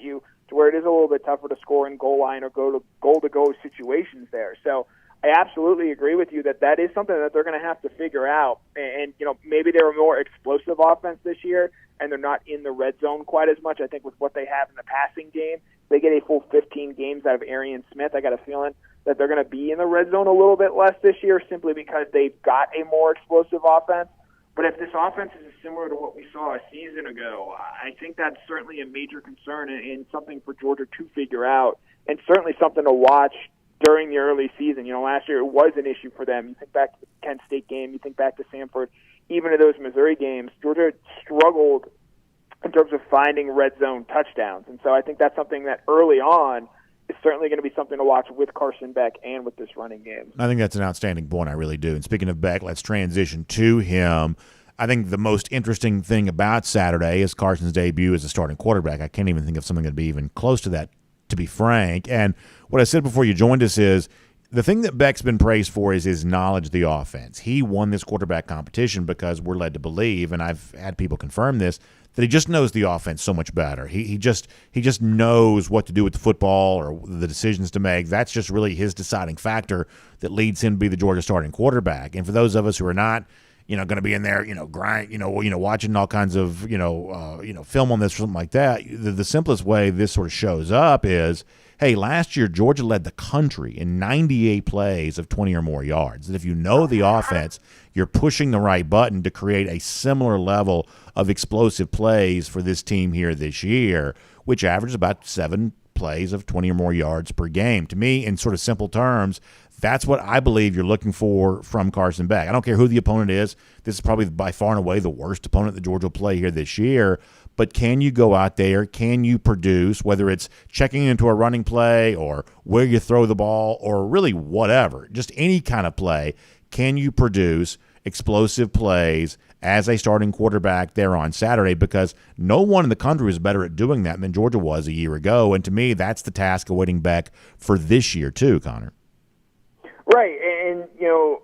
you to where it is a little bit tougher to score in goal line or goal-to-go situations there. So I absolutely agree with you that is something that they're going to have to figure out. And maybe they're a more explosive offense this year, and they're not in the red zone quite as much. I think with what they have in the passing game, they get a full 15 games out of Arian Smith. I got a feeling that they're going to be in the red zone a little bit less this year simply because they've got a more explosive offense. But if this offense is similar to what we saw a season ago, I think that's certainly a major concern and something for Georgia to figure out, and certainly something to watch during the early season. Last year it was an issue for them. You think back to the Kent State game, you think back to Samford, even to those Missouri games, Georgia struggled in terms of finding red zone touchdowns. And so I think that's something that early on is certainly going to be something to watch with Carson Beck and with this running game. I think that's an outstanding point. I really do. And speaking of Beck, let's transition to him. I think the most interesting thing about Saturday is Carson's debut as a starting quarterback. I can't even think of something that would be even close to that, to be frank. And what I said before you joined us is the thing that Beck's been praised for is his knowledge of the offense. He won this quarterback competition because we're led to believe, and I've had people confirm this, that he just knows the offense so much better. He just knows what to do with the football or the decisions to make. That's just really his deciding factor that leads him to be the Georgia starting quarterback. And for those of us who are not, going to be in there, watching all kinds of, film on this or something like that, the simplest way this sort of shows up is hey, last year Georgia led the country in 98 plays of 20 or more yards. And if you know the offense, you're pushing the right button to create a similar level of explosive plays for this team here this year, which averages about 7 plays of 20 or more yards per game. To me, in sort of simple terms, that's what I believe you're looking for from Carson Beck. I don't care who the opponent is. This is probably by far and away the worst opponent that Georgia will play here this year. But can you go out there? Can you produce, whether it's checking into a running play or where you throw the ball or really whatever, just any kind of play? Can you produce explosive plays as a starting quarterback there on Saturday? Because no one in the country was better at doing that than Georgia was a year ago. And to me, that's the task awaiting Beck for this year too, Connor. Right, and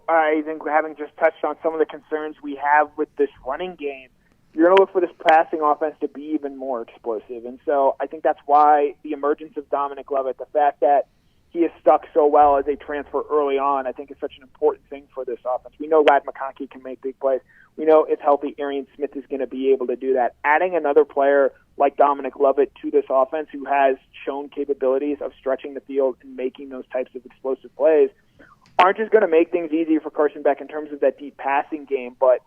I think having just touched on some of the concerns we have with this running game, you're going to look for this passing offense to be even more explosive. And so I think that's why the emergence of Dominic Lovett, the fact that he has stuck so well as a transfer early on, I think is such an important thing for this offense. We know Ladd McConkey can make big plays. We know if healthy, Arian Smith is going to be able to do that. Adding another player like Dominic Lovett to this offense who has shown capabilities of stretching the field and making those types of explosive plays aren't just going to make things easier for Carson Beck in terms of that deep passing game, but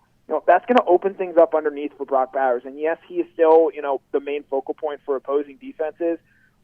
that's going to open things up underneath for Brock Bowers. And yes, he is still, the main focal point for opposing defenses.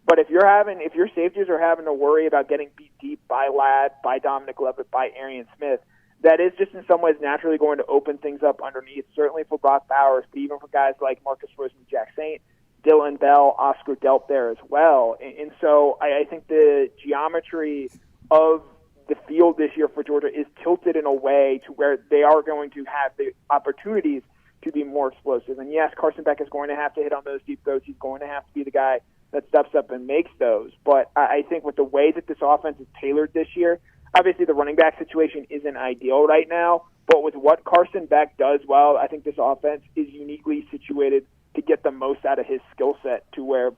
But if your safeties are having to worry about getting beat deep by Ladd, by Dominic Lovett, by Arian Smith, that is just in some ways naturally going to open things up underneath, certainly for Brock Bowers, but even for guys like Marcus Rosen, Jack Saint, Dylan Bell, Oscar Delp there as well. And so I think the geometry of the field this year for Georgia is tilted in a way to where they are going to have the opportunities to be more explosive. And yes, Carson Beck is going to have to hit on those deep throws. He's going to have to be the guy that steps up and makes those. But I think with the way that this offense is tailored this year, obviously the running back situation isn't ideal right now, but with what Carson Beck does well, I think this offense is uniquely situated to get the most out of his skill set to where,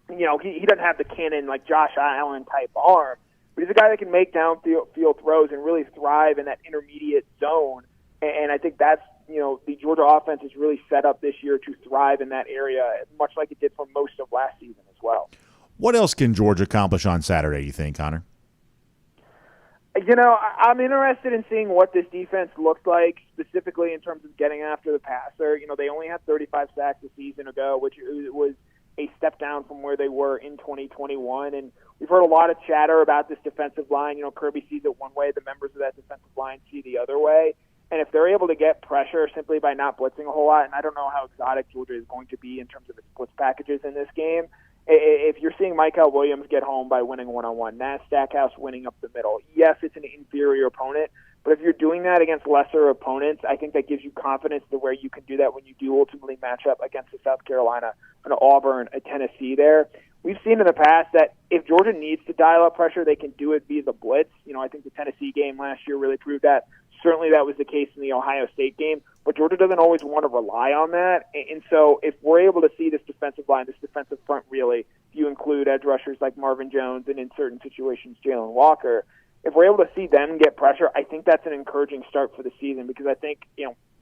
he doesn't have the cannon like Josh Allen type arm, but he's a guy that can make downfield throws and really thrive in that intermediate zone. And I think that's, the Georgia offense is really set up this year to thrive in that area, much like it did for most of last season as well. What else can Georgia accomplish on Saturday, you think, Connor? I'm interested in seeing what this defense looks like, specifically in terms of getting after the passer. They only had 35 sacks a season ago, which was a step down from where they were in 2021. And we've heard a lot of chatter about this defensive line. Kirby sees it one way, the members of that defensive line see the other way. And if they're able to get pressure simply by not blitzing a whole lot, and I don't know how exotic Georgia is going to be in terms of its blitz packages in this game, if you're seeing Michael Williams get home by winning one-on-one, Nat Stackhouse winning up the middle, yes, it's an inferior opponent, but if you're doing that against lesser opponents, I think that gives you confidence to where you can do that when you do ultimately match up against a South Carolina, an Auburn, a Tennessee there. We've seen in the past that if Georgia needs to dial up pressure, they can do it via the blitz. I think the Tennessee game last year really proved that. Certainly that was the case in the Ohio State game, but Georgia doesn't always want to rely on that. And so if we're able to see this defensive line, this defensive front really, if you include edge rushers like Marvin Jones and in certain situations Jalen Walker, if we're able to see them get pressure, I think that's an encouraging start for the season because I think,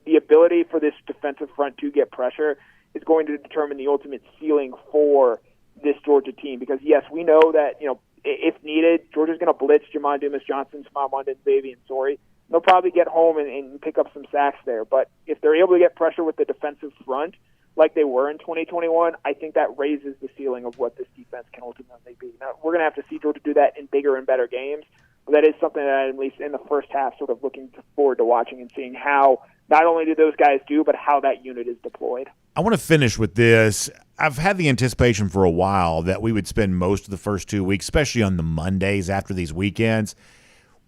the ability for this defensive front to get pressure is going to determine the ultimate ceiling for this Georgia team because, yes, we know that, if needed, Georgia's going to blitz Jamon Dumas-Johnson, Smile London, Xavier, and Sori. They'll probably get home and pick up some sacks there. But if they're able to get pressure with the defensive front like they were in 2021, I think that raises the ceiling of what this defense can ultimately be. Now, we're going to have to see Georgia do that in bigger and better games. But that is something that, at least in the first half, sort of looking forward to watching and seeing how not only do those guys do, but how that unit is deployed. I want to finish with this. I've had the anticipation for a while that we would spend most of the first 2 weeks, especially on the Mondays after these weekends,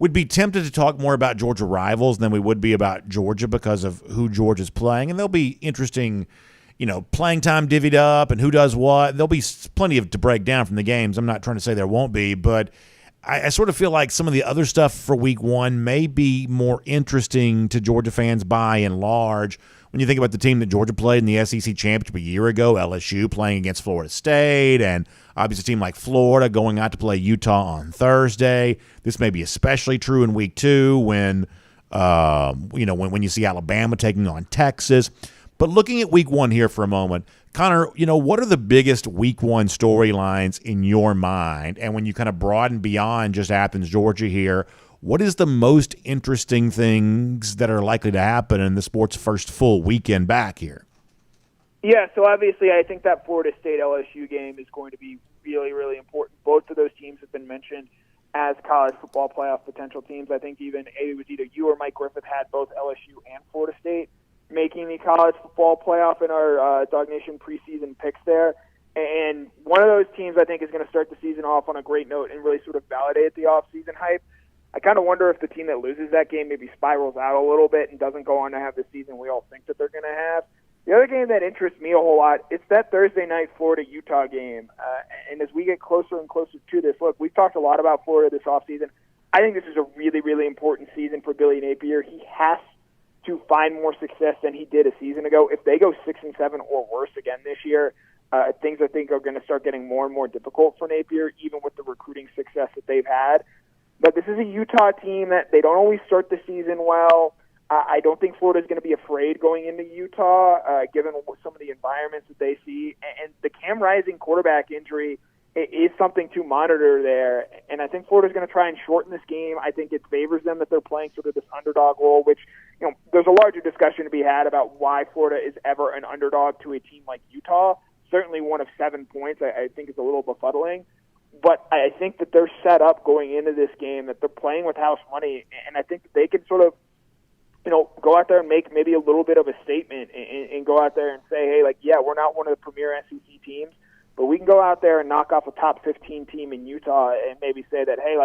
would be tempted to talk more about Georgia rivals than we would be about Georgia because of who Georgia's playing. And there'll be interesting, playing time divvied up and who does what. There'll be plenty to break down from the games. I'm not trying to say there won't be, but I sort of feel like some of the other stuff for week one may be more interesting to Georgia fans by and large. When you think about the team that Georgia played in the SEC Championship a year ago, LSU playing against Florida State, and obviously a team like Florida going out to play Utah on Thursday. This may be especially true in week two when you see Alabama taking on Texas. But looking at week one here for a moment, Connor, what are the biggest week one storylines in your mind? And when you kind of broaden beyond just Athens, Georgia here, what is the most interesting things that are likely to happen in the sport's first full weekend back here? Yeah, so obviously I think that Florida State-LSU game is going to be really, really important. Both of those teams have been mentioned as college football playoff potential teams. I think even it was either you or Mike Griffith had both LSU and Florida State making the college football playoff in our DawgNation preseason picks there. And one of those teams I think is going to start the season off on a great note and really sort of validate the offseason hype. I kind of wonder if the team that loses that game maybe spirals out a little bit and doesn't go on to have the season we all think that they're going to have. The other game that interests me a whole lot, it's that Thursday night Florida-Utah game. And as we get closer and closer to this, look, we've talked a lot about Florida this offseason. I think this is a really, really important season for Billy Napier. He has to find more success than he did a season ago. If they go 6-7 or worse again this year, things I think are going to start getting more and more difficult for Napier, even with the recruiting success that they've had. But this is a Utah team that they don't always start the season well. I don't think Florida's going to be afraid going into Utah, given some of the environments that they see. And the Cam Rising quarterback injury is something to monitor there. And I think Florida's going to try and shorten this game. I think it favors them that they're playing sort of this underdog role, which, there's a larger discussion to be had about why Florida is ever an underdog to a team like Utah. Certainly one of 7 points I think is a little befuddling. But I think that they're set up going into this game, that they're playing with house money, and I think that they can sort of go out there and make maybe a little bit of a statement and go out there and say, hey, we're not one of the premier SEC teams, but we can go out there and knock off a top 15 team in Utah and maybe say that, hey,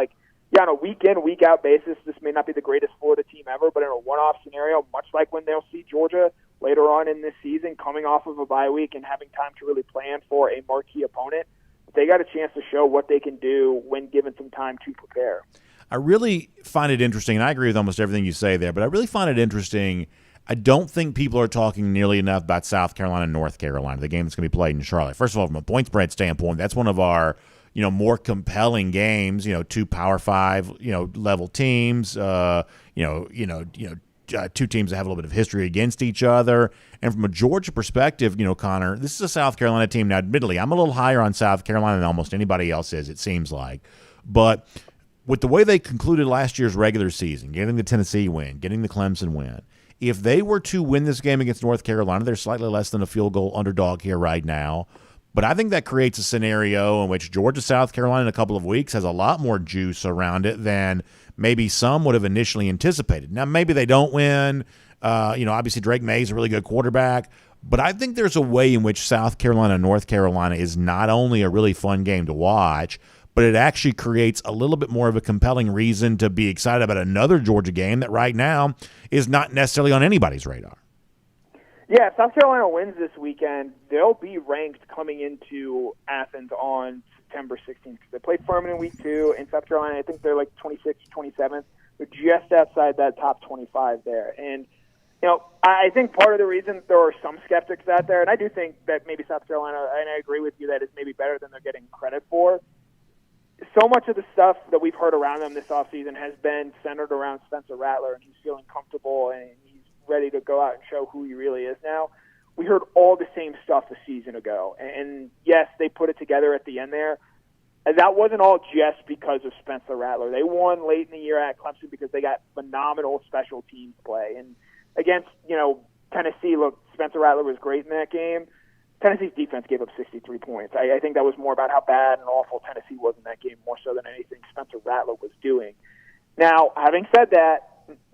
on a week-in, week-out basis, this may not be the greatest Florida team ever, but in a one-off scenario, much like when they'll see Georgia later on in this season, coming off of a bye week and having time to really plan for a marquee opponent, they got a chance to show what they can do when given some time to prepare. I really find it interesting, and I agree with almost everything you say there, but I really find it interesting. I don't think people are talking nearly enough about South Carolina and North Carolina, the game that's going to be played in Charlotte. First of all, from a point spread standpoint, that's one of our more compelling games. Two Power 5 level teams. Two teams that have a little bit of history against each other. And from a Georgia perspective, Connor, this is a South Carolina team. Now, admittedly, I'm a little higher on South Carolina than almost anybody else is, it seems like. But with the way they concluded last year's regular season, getting the Tennessee win, getting the Clemson win, if they were to win this game against North Carolina, they're slightly less than a field goal underdog here right now. But I think that creates a scenario in which Georgia, South Carolina in a couple of weeks has a lot more juice around it than maybe some would have initially anticipated. Now, maybe they don't win. Obviously Drake May is a really good quarterback. But I think there's a way in which South Carolina and North Carolina is not only a really fun game to watch, but it actually creates a little bit more of a compelling reason to be excited about another Georgia game that right now is not necessarily on anybody's radar. Yeah, if South Carolina wins this weekend, they'll be ranked coming into Athens on September 16th. Because they played Furman in week 2. In South Carolina, I think they're 26th, 27th. They're just outside that top 25 there. And, I think part of the reason there are some skeptics out there, and I do think that maybe South Carolina, and I agree with you that it's maybe better than they're getting credit for. So much of the stuff that we've heard around them this offseason has been centered around Spencer Rattler, and he's feeling comfortable and he's ready to go out and show who he really is now. We heard all the same stuff a season ago. And yes, they put it together at the end there. And that wasn't all just because of Spencer Rattler. They won late in the year at Clemson because they got phenomenal special teams play. And against, Tennessee, look, Spencer Rattler was great in that game. Tennessee's defense gave up 63 points. I think that was more about how bad and awful Tennessee was in that game, more so than anything Spencer Rattler was doing. Now, having said that,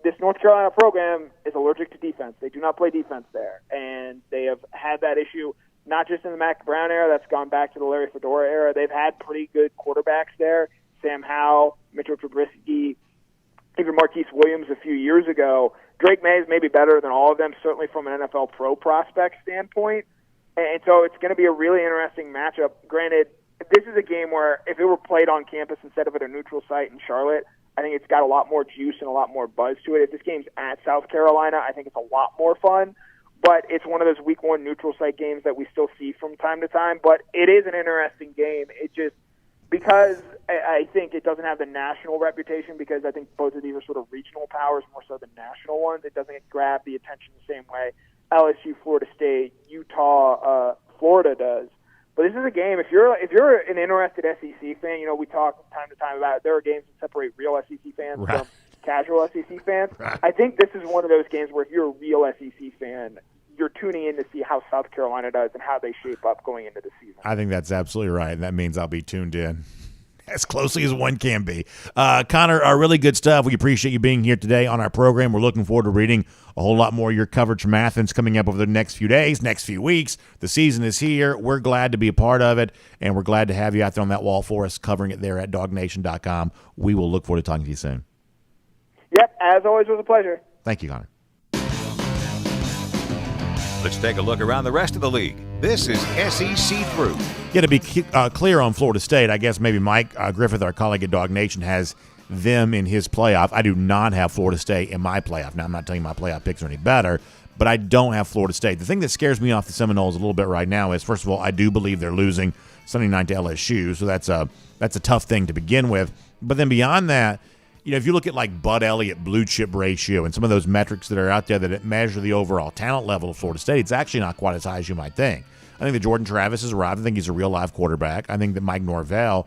this North Carolina program is allergic to defense. They do not play defense there, and they have had that issue not just in the Mack Brown era, that's gone back to the Larry Fedora era. They've had pretty good quarterbacks there, Sam Howell, Mitchell Trubisky, even Marquise Williams a few years ago. Drake May is maybe better than all of them, certainly from an NFL pro prospect standpoint. And so it's going to be a really interesting matchup. Granted, this is a game where if it were played on campus instead of at a neutral site in Charlotte, I think it's got a lot more juice and a lot more buzz to it. If this game's at South Carolina, I think it's a lot more fun. But it's one of those week 1 neutral site games that we still see from time to time. But it is an interesting game. It just, because I think it doesn't have the national reputation, because I think both of these are sort of regional powers more so than national ones, it doesn't grab the attention the same way LSU, Florida State, Utah, Florida does. But this is a game. If you're an interested SEC fan, we talk time to time about there are games that separate real SEC fans from casual SEC fans. Right. I think this is one of those games where if you're a real SEC fan, you're tuning in to see how South Carolina does and how they shape up going into the season. I think that's absolutely right, and that means I'll be tuned in as closely as one can be. Connor, really good stuff. We appreciate you being here today on our program. We're looking forward to reading a whole lot more of your coverage from Athens coming up over the next few days, next few weeks. The season is here. We're glad to be a part of it, and we're glad to have you out there on that wall for us, covering it there at DawgNation.com. We will look forward to talking to you soon. Yep, as always, it was a pleasure. Thank you, Connor. Let's take a look around the rest of the league. This is SEC Through. Yeah, to be clear on Florida State, I guess maybe Mike Griffith, our colleague at DawgNation, has them in his playoff. I do not have Florida State in my playoff. Now, I'm not telling you my playoff picks are any better, but I don't have Florida State. The thing that scares me off the Seminoles a little bit right now is, first of all, I do believe they're losing Sunday night to LSU, so that's a tough thing to begin with. But then beyond that, if you look at like Bud Elliott blue chip ratio and some of those metrics that are out there that measure the overall talent level of Florida State, it's actually not quite as high as you might think. I think that Jordan Travis has arrived. I think he's a real live quarterback. I think that Mike Norvell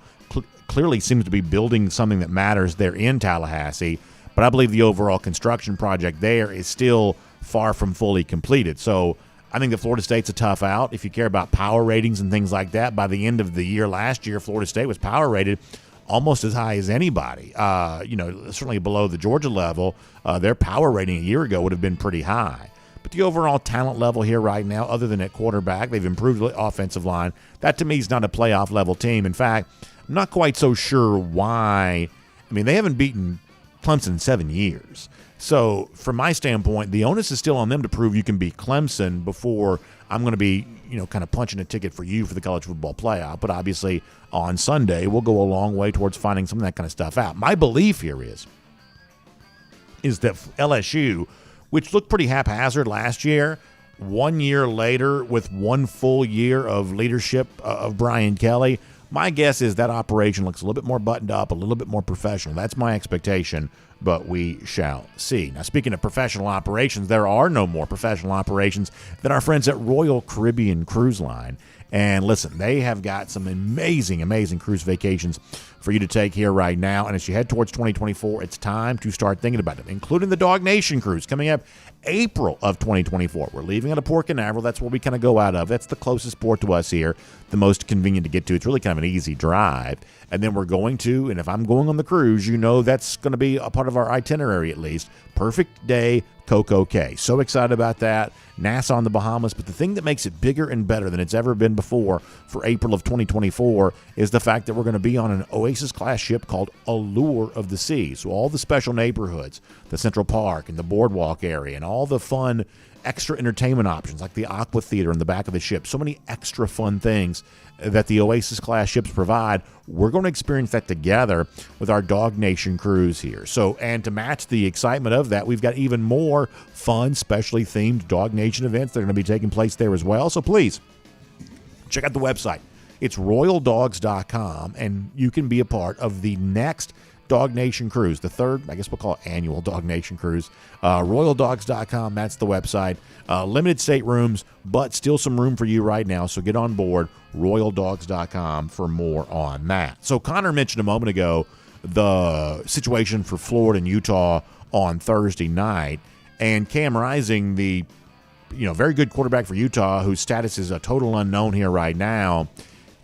clearly seems to be building something that matters there in Tallahassee, but I believe the overall construction project there is still far from fully completed. So I think that Florida State's a tough out. If you care about power ratings and things like that, by the end of the year last year, Florida State was power rated almost as high as anybody. Certainly below the Georgia level. Their power rating a year ago would have been pretty high. But the overall talent level here right now, other than at quarterback, they've improved the offensive line. That to me is not a playoff level team. In fact, I'm not quite so sure why. I mean, they haven't beaten Clemson in 7 years. So from my standpoint, the onus is still on them to prove you can beat Clemson before I'm going to be, kind of punching a ticket for you for the college football playoff. But obviously on Sunday, we'll go a long way towards finding some of that kind of stuff out. My belief here is that LSU, which looked pretty haphazard last year, 1 year later with one full year of leadership of Brian Kelly, my guess is that operation looks a little bit more buttoned up, a little bit more professional. That's my expectation, but we shall see. Now, speaking of professional operations, there are no more professional operations than our friends at Royal Caribbean Cruise Line. And listen, they have got some amazing, amazing cruise vacations for you to take here right now. And as you head towards 2024, it's time to start thinking about them, including the DawgNation cruise coming up April of 2024. We're leaving out of Port Canaveral. That's where we kind of go out of. That's the closest port to us here, the most convenient to get to. It's really kind of an easy drive. And then we're going to, and if I'm going on the cruise, that's going to be a part of our itinerary at least. Perfect Day Coco Cay. So excited about that. Nassau in the Bahamas. But the thing that makes it bigger and better than it's ever been before for April of 2024 is the fact that we're going to be on an Oasis-class ship called Allure of the Seas. So all the special neighborhoods, the Central Park and the boardwalk area, and all the fun extra entertainment options like the Aqua Theater in the back of the ship. So many extra fun things that the Oasis-class ships provide. We're going to experience that together with our DawgNation cruise here. So, and to match the excitement of that, we've got even more fun, specially themed DawgNation events that are going to be taking place there as well. So please, check out the website. It's royaldogs.com, and you can be a part of the next DawgNation cruise, the third, I guess we'll call it annual DawgNation cruise. Royaldogs.com, that's the website. Limited staterooms, but still some room for you right now, so get on board, royaldogs.com for more on that. So Connor mentioned a moment ago the situation for Florida and Utah on Thursday night, and Cam Rising, the very good quarterback for Utah, whose status is a total unknown here right now,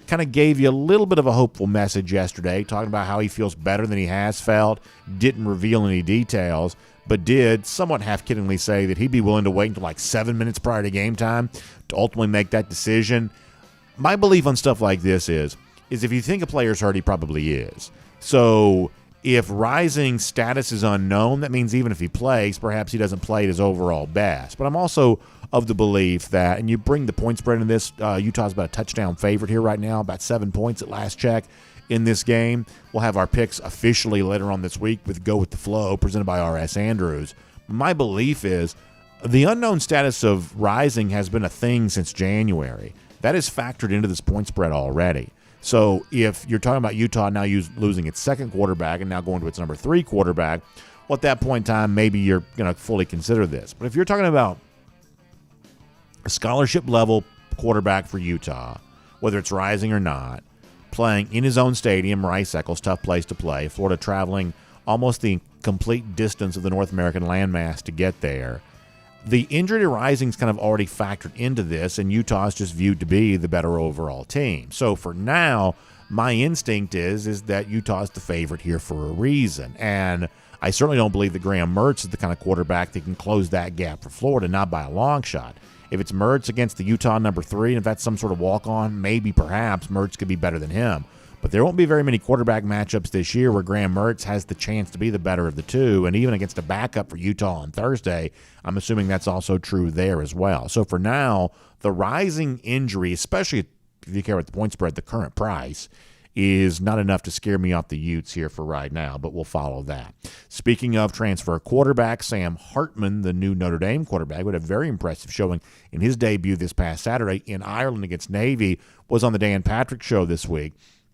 kind of gave you a little bit of a hopeful message yesterday, talking about how he feels better than he has felt, didn't reveal any details, but did somewhat half-kiddingly say that he'd be willing to wait until like 7 minutes prior to game time to ultimately make that decision. My belief on stuff like this is if you think a player's hurt, he probably is. So if Rising's status is unknown, that means even if he plays, perhaps he doesn't play at his overall best. But I'm also of the belief that, and you bring the point spread in this, Utah's about a touchdown favorite here right now, about 7 points at last check in this game. We'll have our picks officially later on this week with Go With The Flow, presented by R.S. Andrews. My belief is the unknown status of Rising has been a thing since January. That is factored into this point spread already. So if you're talking about Utah now losing its second quarterback and now going to its number 3 quarterback, well, at that point in time, maybe you're going to fully consider this. But if you're talking about a scholarship level quarterback for Utah, whether it's Rising or not, playing in his own stadium, Rice-Eccles, tough place to play. Florida traveling almost the complete distance of the North American landmass to get there. The injury to Rising's kind of already factored into this, and Utah's just viewed to be the better overall team. So for now, my instinct is that Utah's the favorite here for a reason. And I certainly don't believe that Graham Mertz is the kind of quarterback that can close that gap for Florida, not by a long shot. If it's Mertz against the Utah number 3, and if that's some sort of walk-on, maybe perhaps Mertz could be better than him. But there won't be very many quarterback matchups this year where Graham Mertz has the chance to be the better of the two. And even against a backup for Utah on Thursday, I'm assuming that's also true there as well. So for now, the Rising injury, especially if you care about the point spread, the current price, is not enough to scare me off the Utes here for right now, but we'll follow that. Speaking of transfer quarterback, Sam Hartman, the new Notre Dame quarterback, would have a very impressive showing in his debut this past Saturday in Ireland against Navy, was on the Dan Patrick Show this week.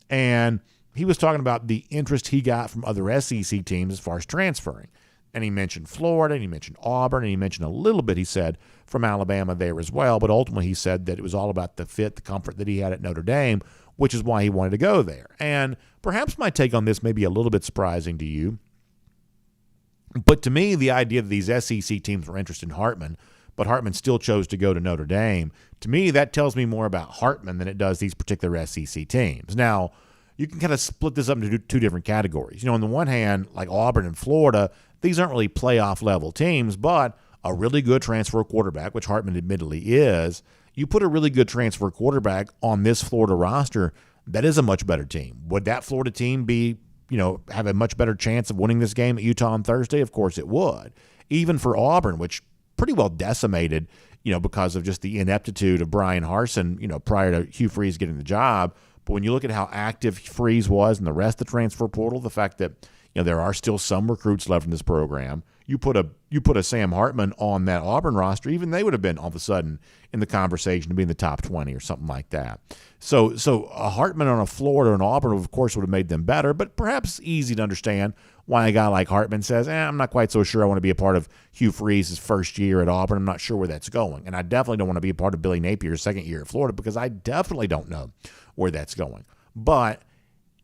And he was talking about the interest he got from other SEC teams as far as transferring. And he mentioned Florida, and he mentioned Auburn, and he mentioned a little bit, he said, from Alabama there as well. But ultimately he said that it was all about the fit, the comfort that he had at Notre Dame, which is why he wanted to go there. And perhaps my take on this may be a little bit surprising to you. But to me, the idea that these SEC teams were interested in Hartman, but Hartman still chose to go to Notre Dame, to me, that tells me more about Hartman than it does these particular SEC teams. Now, you can kind of split this up into two different categories. On the one hand, like Auburn and Florida, these aren't really playoff-level teams, but a really good transfer quarterback, which Hartman admittedly is, you put a really good transfer quarterback on this Florida roster, that is a much better team. Would that Florida team have a much better chance of winning this game at Utah on Thursday? Of course it would. Even for Auburn, which pretty well decimated, because of just the ineptitude of Brian Harsin, prior to Hugh Freeze getting the job. But when you look at how active Freeze was and the rest of the transfer portal, the fact that there are still some recruits left in this program, you put a Sam Hartman on that Auburn roster, even they would have been all of a sudden in the conversation to be in the top 20 or something like that. So a Hartman on a Florida and Auburn, of course, would have made them better, but perhaps easy to understand why a guy like Hartman says, I'm not quite so sure I want to be a part of Hugh Freeze's first year at Auburn. I'm not sure where that's going. And I definitely don't want to be a part of Billy Napier's second year at Florida because I definitely don't know where that's going. But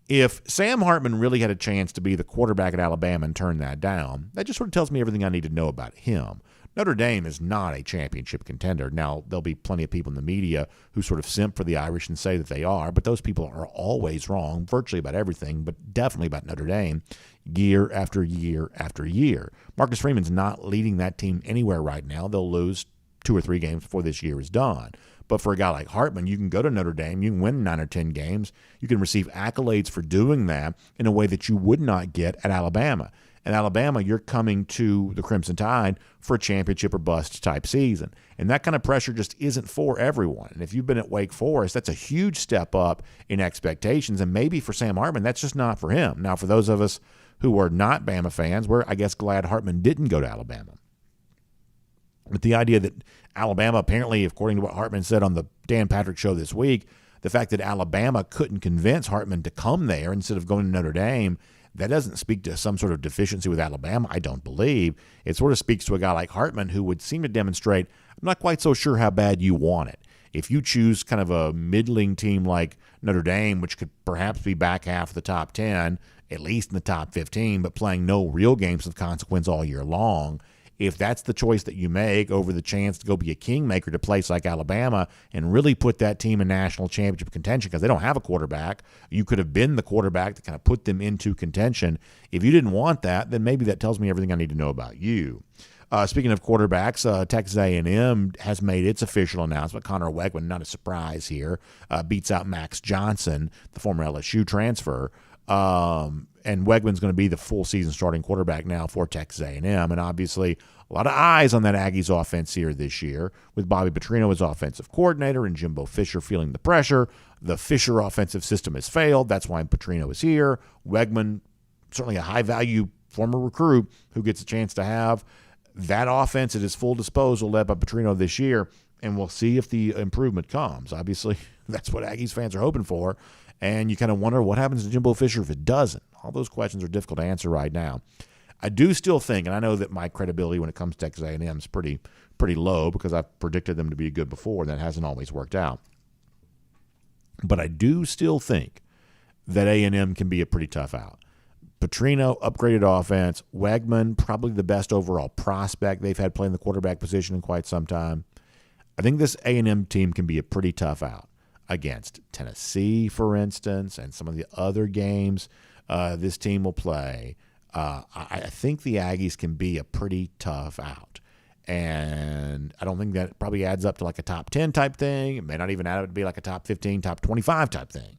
if Sam Hartman really had a chance to be the quarterback at Alabama and turn that down, that just sort of tells me everything I need to know about him. Notre Dame is not a championship contender. Now, there'll be plenty of people in the media who sort of simp for the Irish and say that they are, but those people are always wrong, virtually about everything, but definitely about Notre Dame, year after year after year. Marcus Freeman's not leading that team anywhere right now. They'll lose 2 or 3 games before this year is done. But for a guy like Hartman, you can go to Notre Dame, you can win 9 or 10 games, you can receive accolades for doing that in a way that you would not get at Alabama. At Alabama, you're coming to the Crimson Tide for a championship or bust type season. And that kind of pressure just isn't for everyone. And if you've been at Wake Forest, that's a huge step up in expectations. And maybe for Sam Hartman, that's just not for him. Now, for those of us who are not Bama fans, we're, I guess, glad Hartman didn't go to Alabama. But the idea that Alabama, apparently, according to what Hartman said on the Dan Patrick Show this week, the fact that Alabama couldn't convince Hartman to come there instead of going to Notre Dame, that doesn't speak to some sort of deficiency with Alabama, I don't believe. It sort of speaks to a guy like Hartman who would seem to demonstrate, I'm not quite so sure how bad you want it. If you choose kind of a middling team like Notre Dame, which could perhaps be back half of the top 10, at least in the top 15, but playing no real games of consequence all year long, if that's the choice that you make over the chance to go be a kingmaker to a place like Alabama and really put that team in national championship contention because they don't have a quarterback, you could have been the quarterback to kind of put them into contention. If you didn't want that, then maybe that tells me everything I need to know about you. Speaking of quarterbacks, Texas A&M has made its official announcement. Connor Wegman, not a surprise here, beats out Max Johnson, the former LSU transfer. And Wegman's going to be the full season starting quarterback now for Texas A&M. And obviously a lot of eyes on that Aggies offense here this year with Bobby Petrino as offensive coordinator and Jimbo Fisher feeling the pressure. The Fisher offensive system has failed. That's why Petrino is here. Wegman, certainly a high-value former recruit who gets a chance to have that offense at his full disposal led by Petrino this year. And we'll see if the improvement comes. Obviously, that's what Aggies fans are hoping for. And you kind of wonder what happens to Jimbo Fisher if it doesn't. All those questions are difficult to answer right now. I do still think, and I know that my credibility when it comes to Texas A&M is pretty low because I've predicted them to be good before, and that hasn't always worked out. But I do still think that A&M can be a pretty tough out. Petrino, upgraded offense. Wegman, probably the best overall prospect they've had playing the quarterback position in quite some time. I think this A&M team can be a pretty tough out against Tennessee, for instance, and some of the other games this team will play. I think the Aggies can be a pretty tough out. And I don't think that probably adds up to like a top 10 type thing. It may not even add up to be like a top 15, top 25 type thing.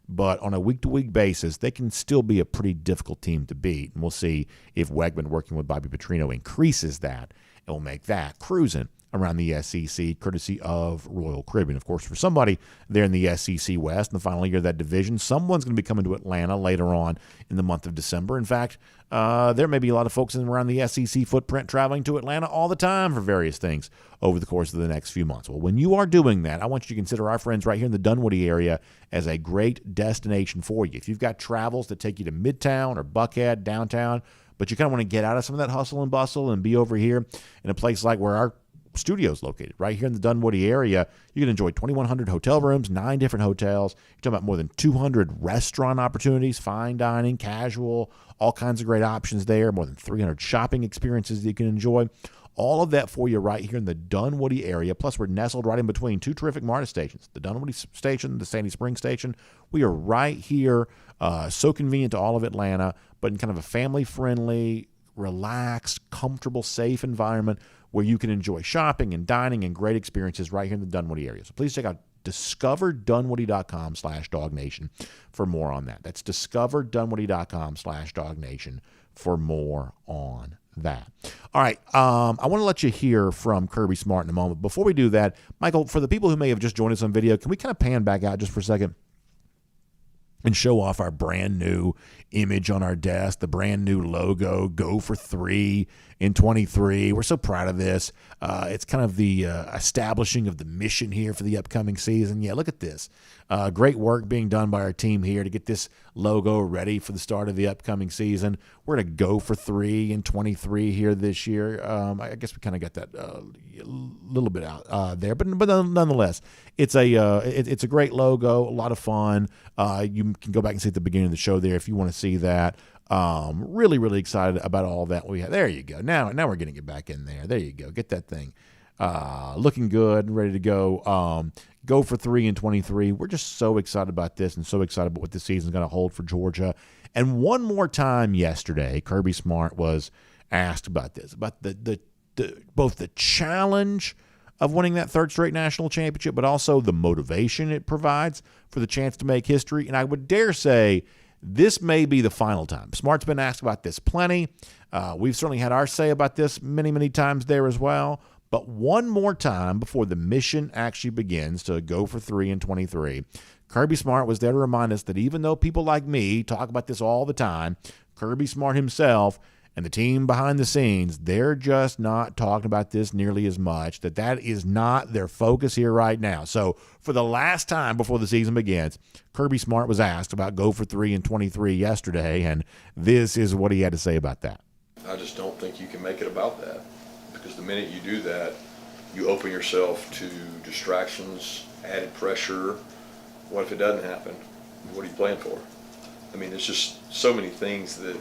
But on a week-to-week basis, they can still be a pretty difficult team to beat. And we'll see if Wegman working with Bobby Petrino increases that and will make that cruising around the SEC, courtesy of Royal Caribbean. Of course, for somebody there in the SEC West in the final year of that division, someone's going to be coming to Atlanta later on in the month of December. In fact, there may be a lot of folks around the SEC footprint traveling to Atlanta all the time for various things over the course of the next few months. Well, when you are doing that, I want you to consider our friends right here in the Dunwoody area as a great destination for you. If you've got travels that take you to Midtown or Buckhead, downtown, but you kind of want to get out of some of that hustle and bustle and be over here in a place like where our studio's located, right here in the Dunwoody area, you can enjoy 2,100 hotel rooms, 9 different hotels. You're talking about more than 200 restaurant opportunities, fine dining, casual, all kinds of great options there, more than 300 shopping experiences that you can enjoy. All of that for you right here in the Dunwoody area. Plus, we're nestled right in between 2 terrific MARTA stations, the Dunwoody station, the Sandy Springs station. We are right here, so convenient to all of Atlanta, but in kind of a family-friendly, relaxed, comfortable, safe environment where you can enjoy shopping and dining and great experiences right here in the Dunwoody area. So please check out discoverdunwoody.com/DawgNation for more on that. That's discoverdunwoody.com/DawgNation for more on that. All right, I want to let you hear from Kirby Smart in a moment. Before we do that, Michael, for the people who may have just joined us on video, can we kind of pan back out just for a second and show off our brand new image on our desk, the brand new logo, Go for 3 in 23. We're so proud of this. It's kind of the establishing of the mission here for the upcoming season. Yeah, look at this. Great work being done by our team here to get this logo ready for the start of the upcoming season. We're going to go for 3 in 23 here this year. I guess we kind of got that a little bit out there, but nonetheless, it's a great logo, a lot of fun. You can go back and see at the beginning of the show there if you want to see that. Really, really excited about all that we have. There you go. Now we're getting it back in there. There you go. Get that thing looking good and ready to go. Go for 3 in 23. We're just so excited about this and so excited about what this season is going to hold for Georgia. And one more time yesterday, Kirby Smart was asked about this, about the both the challenge of winning that 3rd straight national championship, but also the motivation it provides for the chance to make history. And I would dare say this may be the final time. Smart's been asked about this plenty. We've certainly had our say about this many, many times there as well. But one more time before the mission actually begins to go for 3 in 23, Kirby Smart was there to remind us that even though people like me talk about this all the time, Kirby Smart himself and the team behind the scenes, they're just not talking about this nearly as much, that is not their focus here right now. So for the last time before the season begins, Kirby Smart was asked about go for 3 in 23 yesterday, and this is what he had to say about that. I just don't think you can make it about that, because the minute you do that, you open yourself to distractions, added pressure. What if it doesn't happen? What are you playing for? I mean, it's just so many things that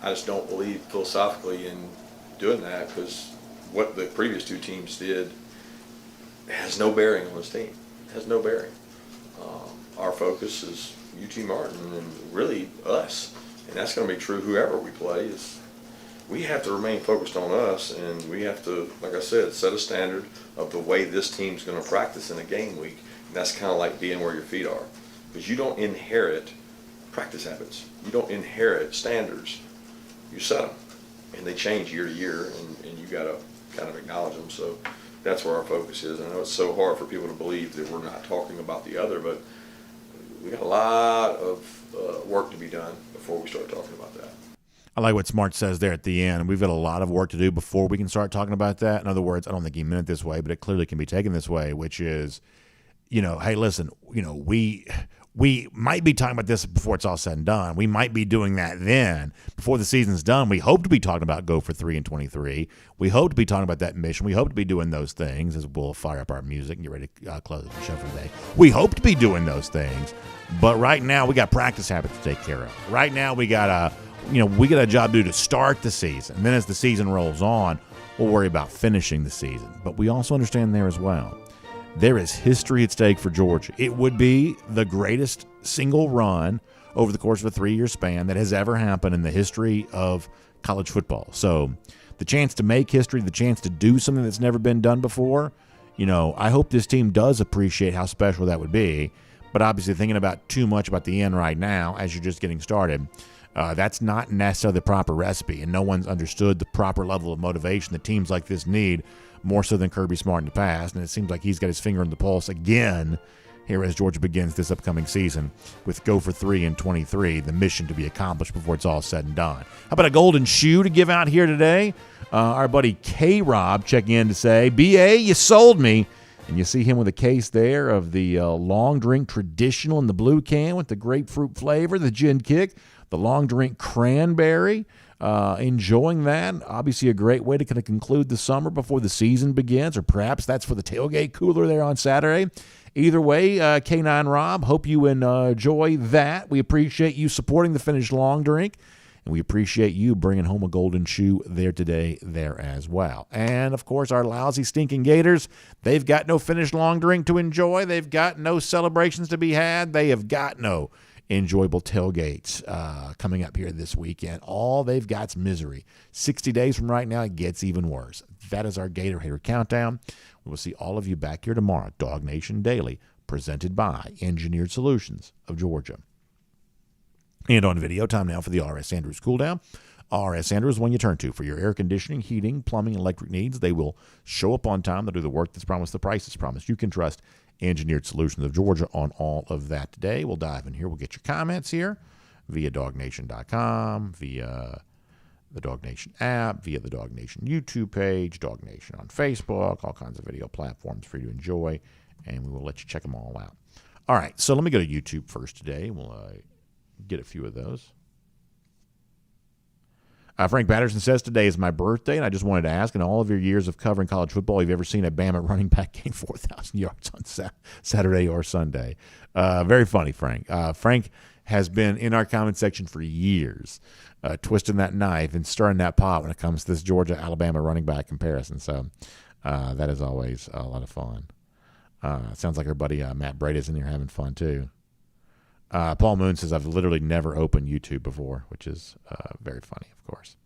I just don't believe philosophically in doing that, because what the previous 2 teams did has no bearing on this team. It has no bearing. Our focus is UT Martin and really us, and that's going to be true whoever we play. We have to remain focused on us, and we have to, like I said, set a standard of the way this team's going to practice in a game week. And that's kind of like being where your feet are, because you don't inherit practice habits. You don't inherit standards. You set them, and they change year to year, and you got to kind of acknowledge them. So that's where our focus is. I know it's so hard for people to believe that we're not talking about the other, but we got a lot of work to be done before we start talking about that. I like what Smart says there at the end. We've got a lot of work to do before we can start talking about that. In other words, I don't think he meant it this way, but it clearly can be taken this way, which is, hey, listen, we we might be talking about this before it's all said and done. We might be doing that then. Before the season's done, we hope to be talking about go for 3 in 23. We hope to be talking about that mission. We hope to be doing those things as we'll fire up our music and get ready to close the show for the day. We hope to be doing those things. But right now, we got practice habits to take care of. Right now, we got a job to do to start the season. And then as the season rolls on, we'll worry about finishing the season. But we also understand there as well, there is history at stake for Georgia. It would be the greatest single run over the course of a 3-year span that has ever happened in the history of college football. So the chance to make history, the chance to do something that's never been done before, I hope this team does appreciate how special that would be. But obviously thinking about too much about the end right now as you're just getting started, that's not necessarily the proper recipe, and no one's understood the proper level of motivation that teams like this need, more so than Kirby Smart in the past. And it seems like he's got his finger on the pulse again here as Georgia begins this upcoming season with go for 3 in 23, the mission to be accomplished before it's all said and done. How about a golden shoe to give out here today? Our buddy K-Rob checking in to say, BA, you sold me. And you see him with a case there of the long drink traditional in the blue can with the grapefruit flavor, the gin kick, the long drink cranberry. Enjoying that. Obviously a great way to kind of conclude the summer before the season begins, or perhaps that's for the tailgate cooler there on Saturday. Either way, K9 Rob, hope you enjoy that. We appreciate you supporting the Finished Long Drink, and we appreciate you bringing home a golden shoe there today there as well. And, of course, our lousy, stinking Gators, they've got no Finished Long Drink to enjoy. They've got no celebrations to be had. They have got no enjoyable tailgates coming up here this weekend. All they've got's misery. 60 days from right now, it gets even worse. That is our Gator Hater Countdown. We will see all of you back here tomorrow. DawgNation Daily, presented by Engineered Solutions of Georgia. And on video, time now for the R.S. Andrews Cooldown. R.S. Andrews is one you turn to for your air conditioning, heating, plumbing, and electric needs. They will show up on time. They'll do the work that's promised, the price is promised. You can trust Engineered Solutions of Georgia on all of that today. We'll dive in here. We'll get your comments here via DawgNation.com, via the DawgNation app, via the DawgNation YouTube page, DawgNation on Facebook, all kinds of video platforms for you to enjoy, and we will let you check them all out. All right, so let me go to YouTube first today. We'll get a few of those. Frank Patterson says, today is my birthday, and I just wanted to ask, in all of your years of covering college football, have you ever seen a Bama running back gain 4,000 yards on Saturday or Sunday? Very funny, Frank. Frank has been in our comment section for years, twisting that knife and stirring that pot when it comes to this Georgia-Alabama running back comparison. So that is always a lot of fun. Sounds like our buddy Matt Brady's in here having fun, too. Paul Moon says, I've literally never opened YouTube before, which is very funny, of course.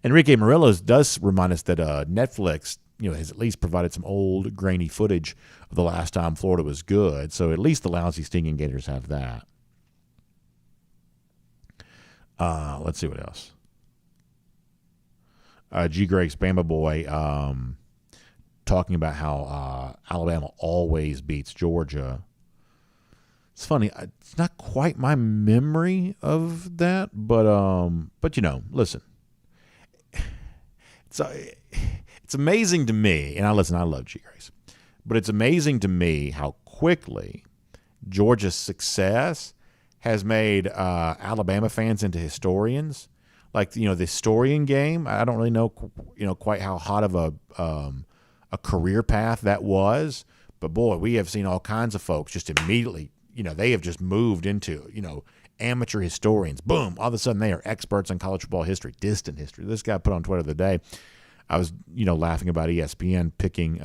Enrique Morelos does remind us that Netflix, has at least provided some old, grainy footage of the last time Florida was good. So at least the lousy, stinking Gators have that. Let's see what else. G. Greg's Bama Boy talking about how Alabama always beats Georgia. It's funny. It's not quite my memory of that, but listen. It's amazing to me, and I love G. Grace, but it's amazing to me how quickly Georgia's success has made Alabama fans into historians. Like, the historian game, I don't really know, quite how hot of a career path that was, but boy, we have seen all kinds of folks just immediately. They have just moved into, amateur historians. Boom. All of a sudden, they are experts on college football history, distant history. This guy put on Twitter the other day, I was, laughing about ESPN picking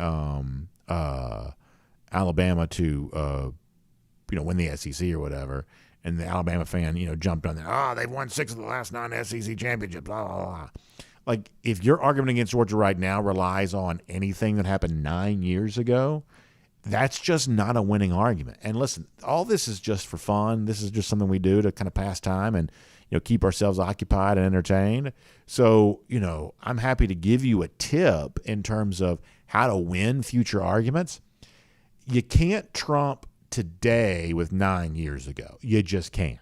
Alabama to, win the SEC or whatever. And the Alabama fan, jumped on there. They've won 6 of the last 9 SEC championships, blah, blah, blah. Like, if your argument against Georgia right now relies on anything that happened 9 years ago, that's just not a winning argument. And listen, all this is just for fun. This is just something we do to kind of pass time and, keep ourselves occupied and entertained. So, I'm happy to give you a tip in terms of how to win future arguments. You can't trump today with 9 years ago. You just can't.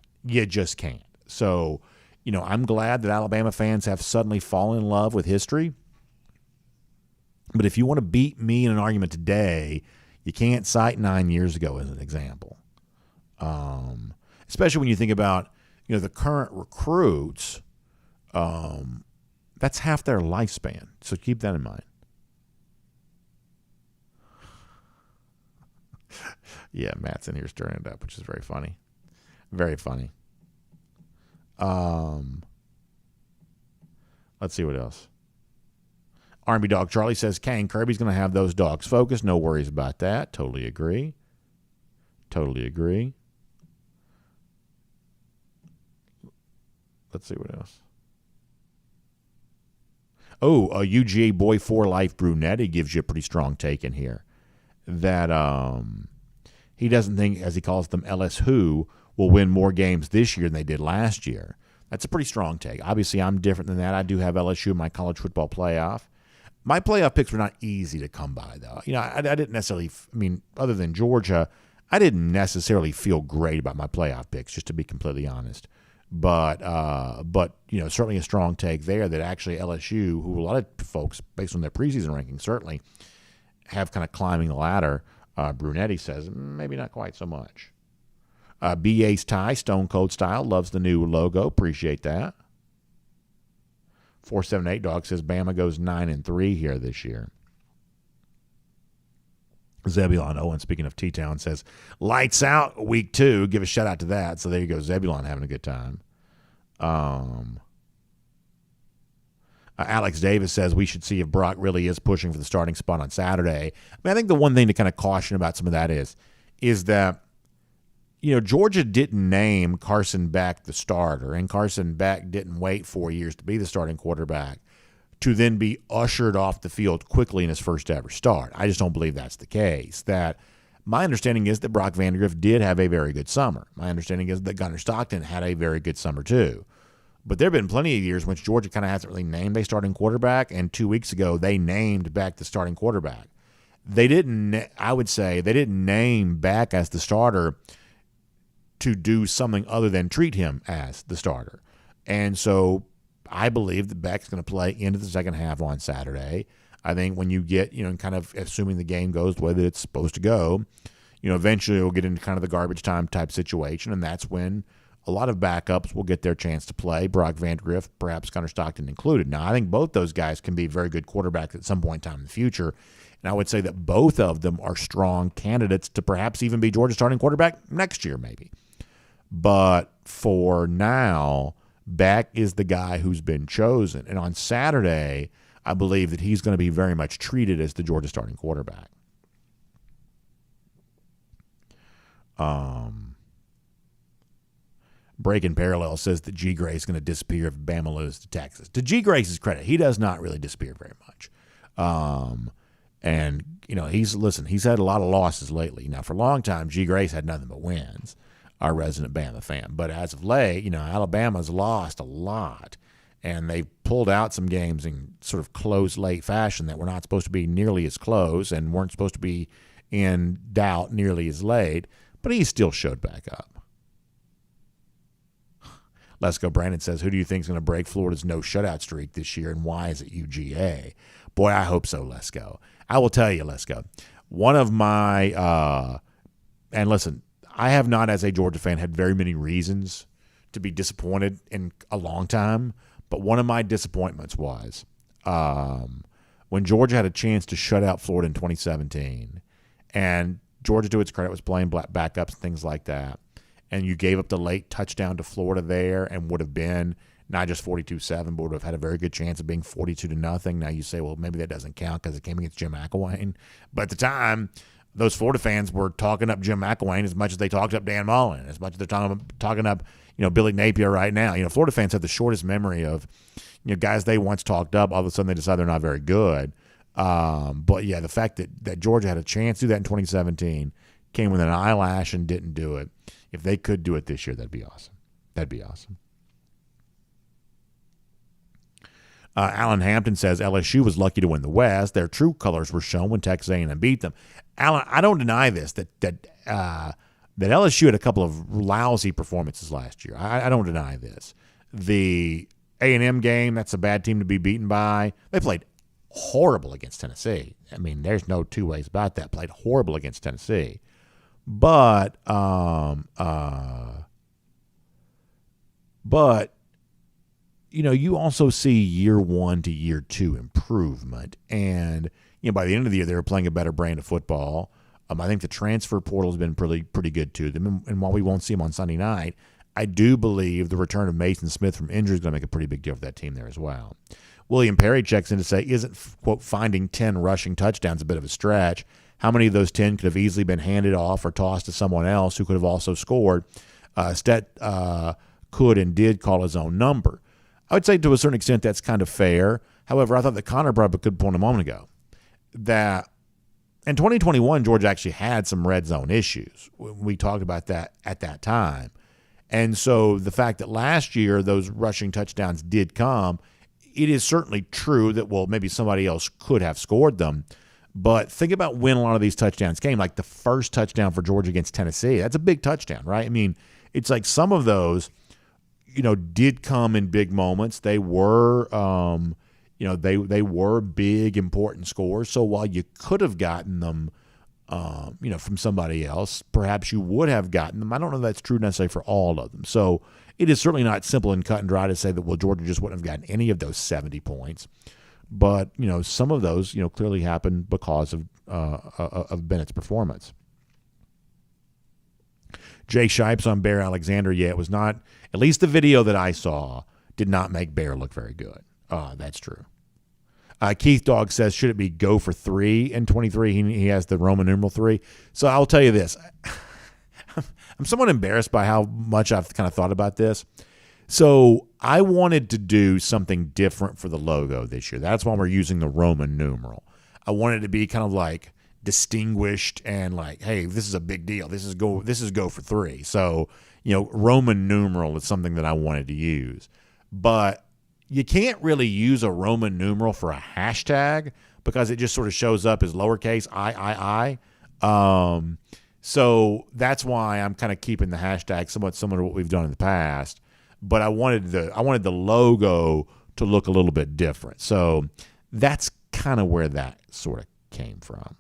So, I'm glad that Alabama fans have suddenly fallen in love with history. But if you want to beat me in an argument today, you can't cite 9 years ago as an example. Especially when you think about, the current recruits, that's half their lifespan. So keep that in mind. Yeah, Matt's in here stirring it up, which is very funny. Very funny. Let's see what else. Army Dog Charlie says, Kane, Kirby's going to have those dogs focused. No worries about that. Totally agree. Let's see what else. Oh, UGA Boy for Life Brunetti gives you a pretty strong take in here. That he doesn't think, as he calls them, LS Who will win more games this year than they did last year. That's a pretty strong take. Obviously, I'm different than that. I do have LSU in my college football playoff. My playoff picks were not easy to come by, though. I didn't necessarily, other than Georgia, I didn't necessarily feel great about my playoff picks, just to be completely honest. But certainly a strong take there that actually LSU, who a lot of folks, based on their preseason rankings, certainly have kind of climbing the ladder. Brunetti says maybe not quite so much. BA's tie, Stone Cold Style, loves the new logo. Appreciate that. 478 Dog says Bama goes 9-3 here this year. Zebulon Owen, speaking of T-Town, says, lights out week 2. Give a shout out to that. So there you go. Zebulon having a good time. Alex Davis says we should see if Brock really is pushing for the starting spot on Saturday. I think the one thing to kind of caution about some of that is that, Georgia didn't name Carson Beck the starter, and Carson Beck didn't wait 4 years to be the starting quarterback to then be ushered off the field quickly in his first ever start. I just don't believe that's the case. That my understanding is that Brock Vandagriff did have a very good summer. My understanding is that Gunnar Stockton had a very good summer too. But there have been plenty of years in which Georgia kind of hasn't really named a starting quarterback, and 2 weeks ago they named Beck the starting quarterback. They didn't name Beck as the starter to do something other than treat him as the starter. And so I believe that Beck's going to play into the second half on Saturday. I think when you get, kind of assuming the game goes the way that it's supposed to go, eventually we'll get into kind of the garbage time type situation, and that's when a lot of backups will get their chance to play, Brock Vandagriff, perhaps Gunnar Stockton included. Now, I think both those guys can be very good quarterbacks at some point in time in the future, and I would say that both of them are strong candidates to perhaps even be Georgia's starting quarterback next year maybe. But for now, Beck is the guy who's been chosen. And on Saturday, I believe that he's going to be very much treated as the Georgia starting quarterback. Breaking Parallel says that G. Gray is going to disappear if Bama loses to Texas. To G. Grace's credit, he does not really disappear very much. And he's had a lot of losses lately. Now, for a long time, G. Grace had nothing but wins. Our resident Bama fan. But as of late, Alabama's lost a lot, and they've pulled out some games in sort of close late fashion that were not supposed to be nearly as close and weren't supposed to be in doubt nearly as late, but he still showed back up. Let's Go Brandon says, who do you think is going to break Florida's no shutout streak this year, and why is it UGA? Boy, I hope so, Let's Go. I will tell you, Let's Go. One of my and listen, I have not, as a Georgia fan, had very many reasons to be disappointed in a long time, but one of my disappointments was when Georgia had a chance to shut out Florida in 2017, and Georgia, to its credit, was playing backups and things like that, and you gave up the late touchdown to Florida there and would have been not just 42-7, but would have had a very good chance of being 42-0. Now you say, well, maybe that doesn't count because it came against Jim McElwain. But at the time, those Florida fans were talking up Jim McElwain as much as they talked up Dan Mullen, as much as they're talking up, Billy Napier right now. Florida fans have the shortest memory of, guys they once talked up. All of a sudden they decide they're not very good. But yeah, the fact that Georgia had a chance to do that in 2017, came with an eyelash and didn't do it. If they could do it this year, that'd be awesome. That'd be awesome. Alan Hampton says LSU was lucky to win the West. Their true colors were shown when Texas A&M beat them. Alan, I don't deny this, that LSU had a couple of lousy performances last year. I don't deny this. The A&M game, that's a bad team to be beaten by. They played horrible against Tennessee. There's no two ways about that. Played horrible against Tennessee. But you also see year 1 to year 2 improvement. And, by the end of the year, they were playing a better brand of football. I think the transfer portal has been pretty good to them. And while we won't see them on Sunday night, I do believe the return of Mason Smith from injury is going to make a pretty big deal for that team there as well. William Perry checks in to say, isn't, quote, finding 10 rushing touchdowns a bit of a stretch? How many of those 10 could have easily been handed off or tossed to someone else who could have also scored? Stet could and did call his own number. I would say to a certain extent that's kind of fair. However, I thought that Connor brought up a good point a moment ago that in 2021, Georgia actually had some red zone issues. We talked about that at that time. And so the fact that last year those rushing touchdowns did come, it is certainly true that, maybe somebody else could have scored them. But think about when a lot of these touchdowns came, like the first touchdown for Georgia against Tennessee. That's a big touchdown, right? I mean, it's like some of those, did come in big moments. They were, they were big, important scores. So while you could have gotten them, from somebody else, perhaps you would have gotten them. I don't know if that's true necessarily for all of them. So it is certainly not simple and cut and dry to say that, Georgia just wouldn't have gotten any of those 70 points. But, some of those, clearly happened because of Bennett's performance. Jay Shipes on Bear Alexander. Yeah, it was not, at least the video that I saw did not make Bear look very good. That's true. Keith Dog says, should it be go for 3 in 23? He has the Roman numeral 3. So I'll tell you this. I'm somewhat embarrassed by how much I've kind of thought about this. So I wanted to do something different for the logo this year. That's why we're using the Roman numeral. I wanted it to be kind of like distinguished and like, hey, this is a big deal. This is go for 3. So, Roman numeral is something that I wanted to use. But you can't really use a Roman numeral for a hashtag because it just sort of shows up as lowercase I. So that's why I'm kind of keeping the hashtag somewhat similar to what we've done in the past. But I wanted the logo to look a little bit different. So that's kind of where that sort of came from.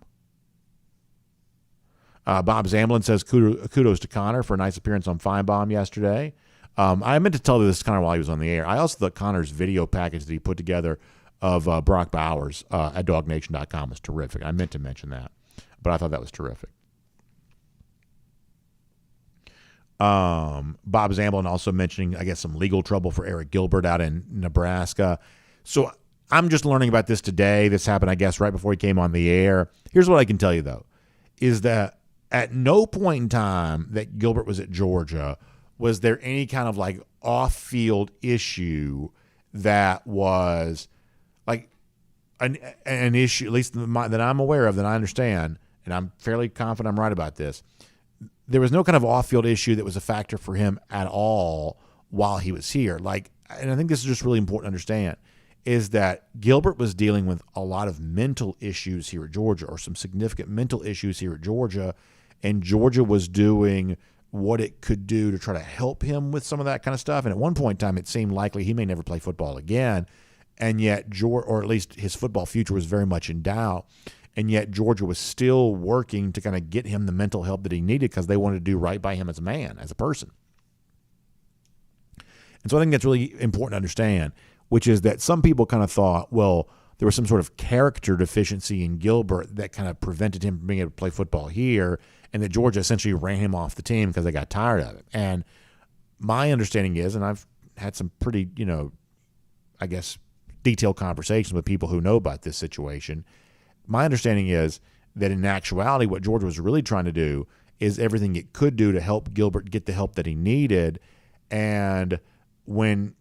Bob Zamblin says kudos to Connor for a nice appearance on Feinbaum yesterday. I meant to tell you this Connor while he was on the air. I also thought Connor's video package that he put together of Brock Bowers at DawgNation.com was terrific. I meant to mention that, but I thought that was terrific. Bob Zamblin also mentioning, I guess, some legal trouble for Eric Gilbert out in Nebraska. So I'm just learning about this today. This happened, I guess, right before he came on the air. Here's what I can tell you, though, is that at no point in time that Gilbert was at Georgia was there any kind of like off-field issue that was like an issue, at least that I'm aware of, that I understand, and I'm fairly confident I'm right about this. There was no kind of off-field issue that was a factor for him at all while he was here. And I think this is just really important to understand, is that Gilbert was dealing with a lot of mental issues here at Georgia, or some significant mental issues here at Georgia, and Georgia was doing what it could do to try to help him with some of that kind of stuff. And at one point in time, it seemed likely he may never play football again, and yet or at least his football future was very much in doubt. And yet Georgia was still working to kind of get him the mental help that he needed because they wanted to do right by him as a man, as a person. And so I think that's really important to understand, which is that some people kind of thought, well, there was some sort of character deficiency in Gilbert that kind of prevented him from being able to play football here, and that Georgia essentially ran him off the team because they got tired of it. And my understanding is, and I've had some pretty, I guess, detailed conversations with people who know about this situation, my understanding is that in actuality, what Georgia was really trying to do is everything it could do to help Gilbert get the help that he needed. And when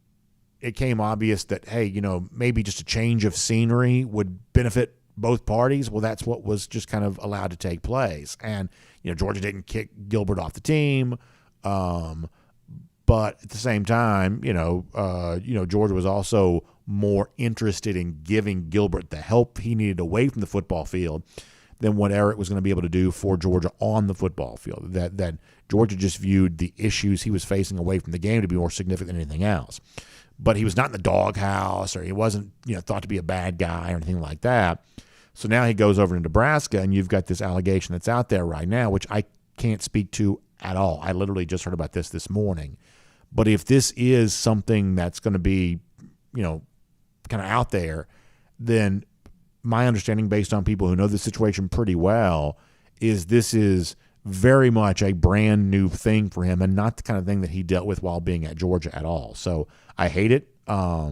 it came obvious that, hey, maybe just a change of scenery would benefit both parties, well, that's what was just kind of allowed to take place. And, Georgia didn't kick Gilbert off the team. But at the same time, Georgia was also more interested in giving Gilbert the help he needed away from the football field than what Eric was going to be able to do for Georgia on the football field. That Georgia just viewed the issues he was facing away from the game to be more significant than anything else. But he was not in the doghouse, or he wasn't, thought to be a bad guy or anything like that. So now he goes over to Nebraska, and you've got this allegation that's out there right now, which I can't speak to at all. I literally just heard about this morning. But if this is something that's going to be, kind of out there, then my understanding, based on people who know the situation pretty well, is this is very much a brand new thing for him and not the kind of thing that he dealt with while being at Georgia at all. So I hate it. I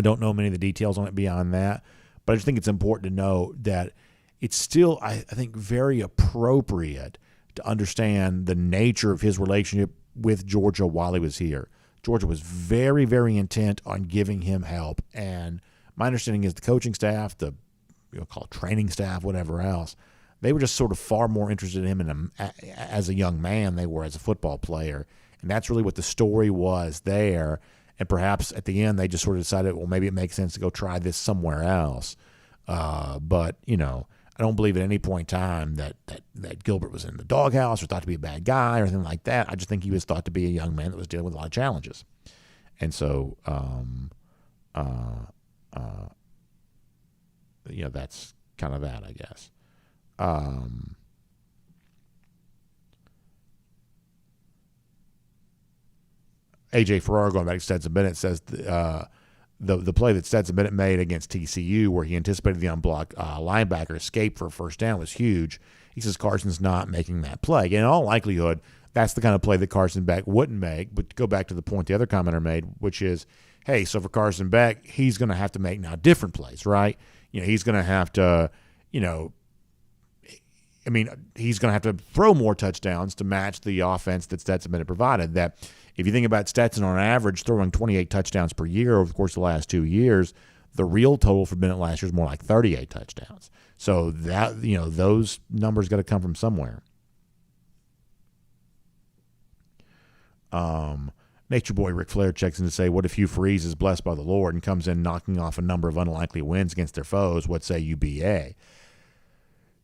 don't know many of the details on it beyond that, but I just think it's important to know that it's still, I think, very appropriate to understand the nature of his relationship with Georgia while he was here. Georgia was very, very intent on giving him help, and my understanding is the coaching staff, the call it training staff, whatever else, they were just sort of far more interested in him as a young man they were as a football player. And that's really what the story was there. And perhaps at the end they just sort of decided, well, maybe it makes sense to go try this somewhere else. But, I don't believe at any point in time that Gilbert was in the doghouse or thought to be a bad guy or anything like that. I just think he was thought to be a young man that was dealing with a lot of challenges. And so, that's kind of that, I guess. AJ Ferraro, going back to Stetson Bennett, says the play that Stetson Bennett made against TCU, where he anticipated the unblocked linebacker escape for a first down, was huge. He says Carson's not making that play. And in all likelihood, that's the kind of play that Carson Beck wouldn't make. But to go back to the point the other commenter made, which is, hey, so for Carson Beck, he's going to have to make now different plays, right? He's going to have to, he's going to have to throw more touchdowns to match the offense that Stetson Bennett provided. That if you think about Stetson on average throwing 28 touchdowns per year over the course of the last 2 years, the real total for Bennett last year is more like 38 touchdowns. So that, those numbers got to come from somewhere. Nature Boy Ric Flair checks in to say, what if Hugh Freeze is blessed by the Lord and comes in knocking off a number of unlikely wins against their foes? What say UBA?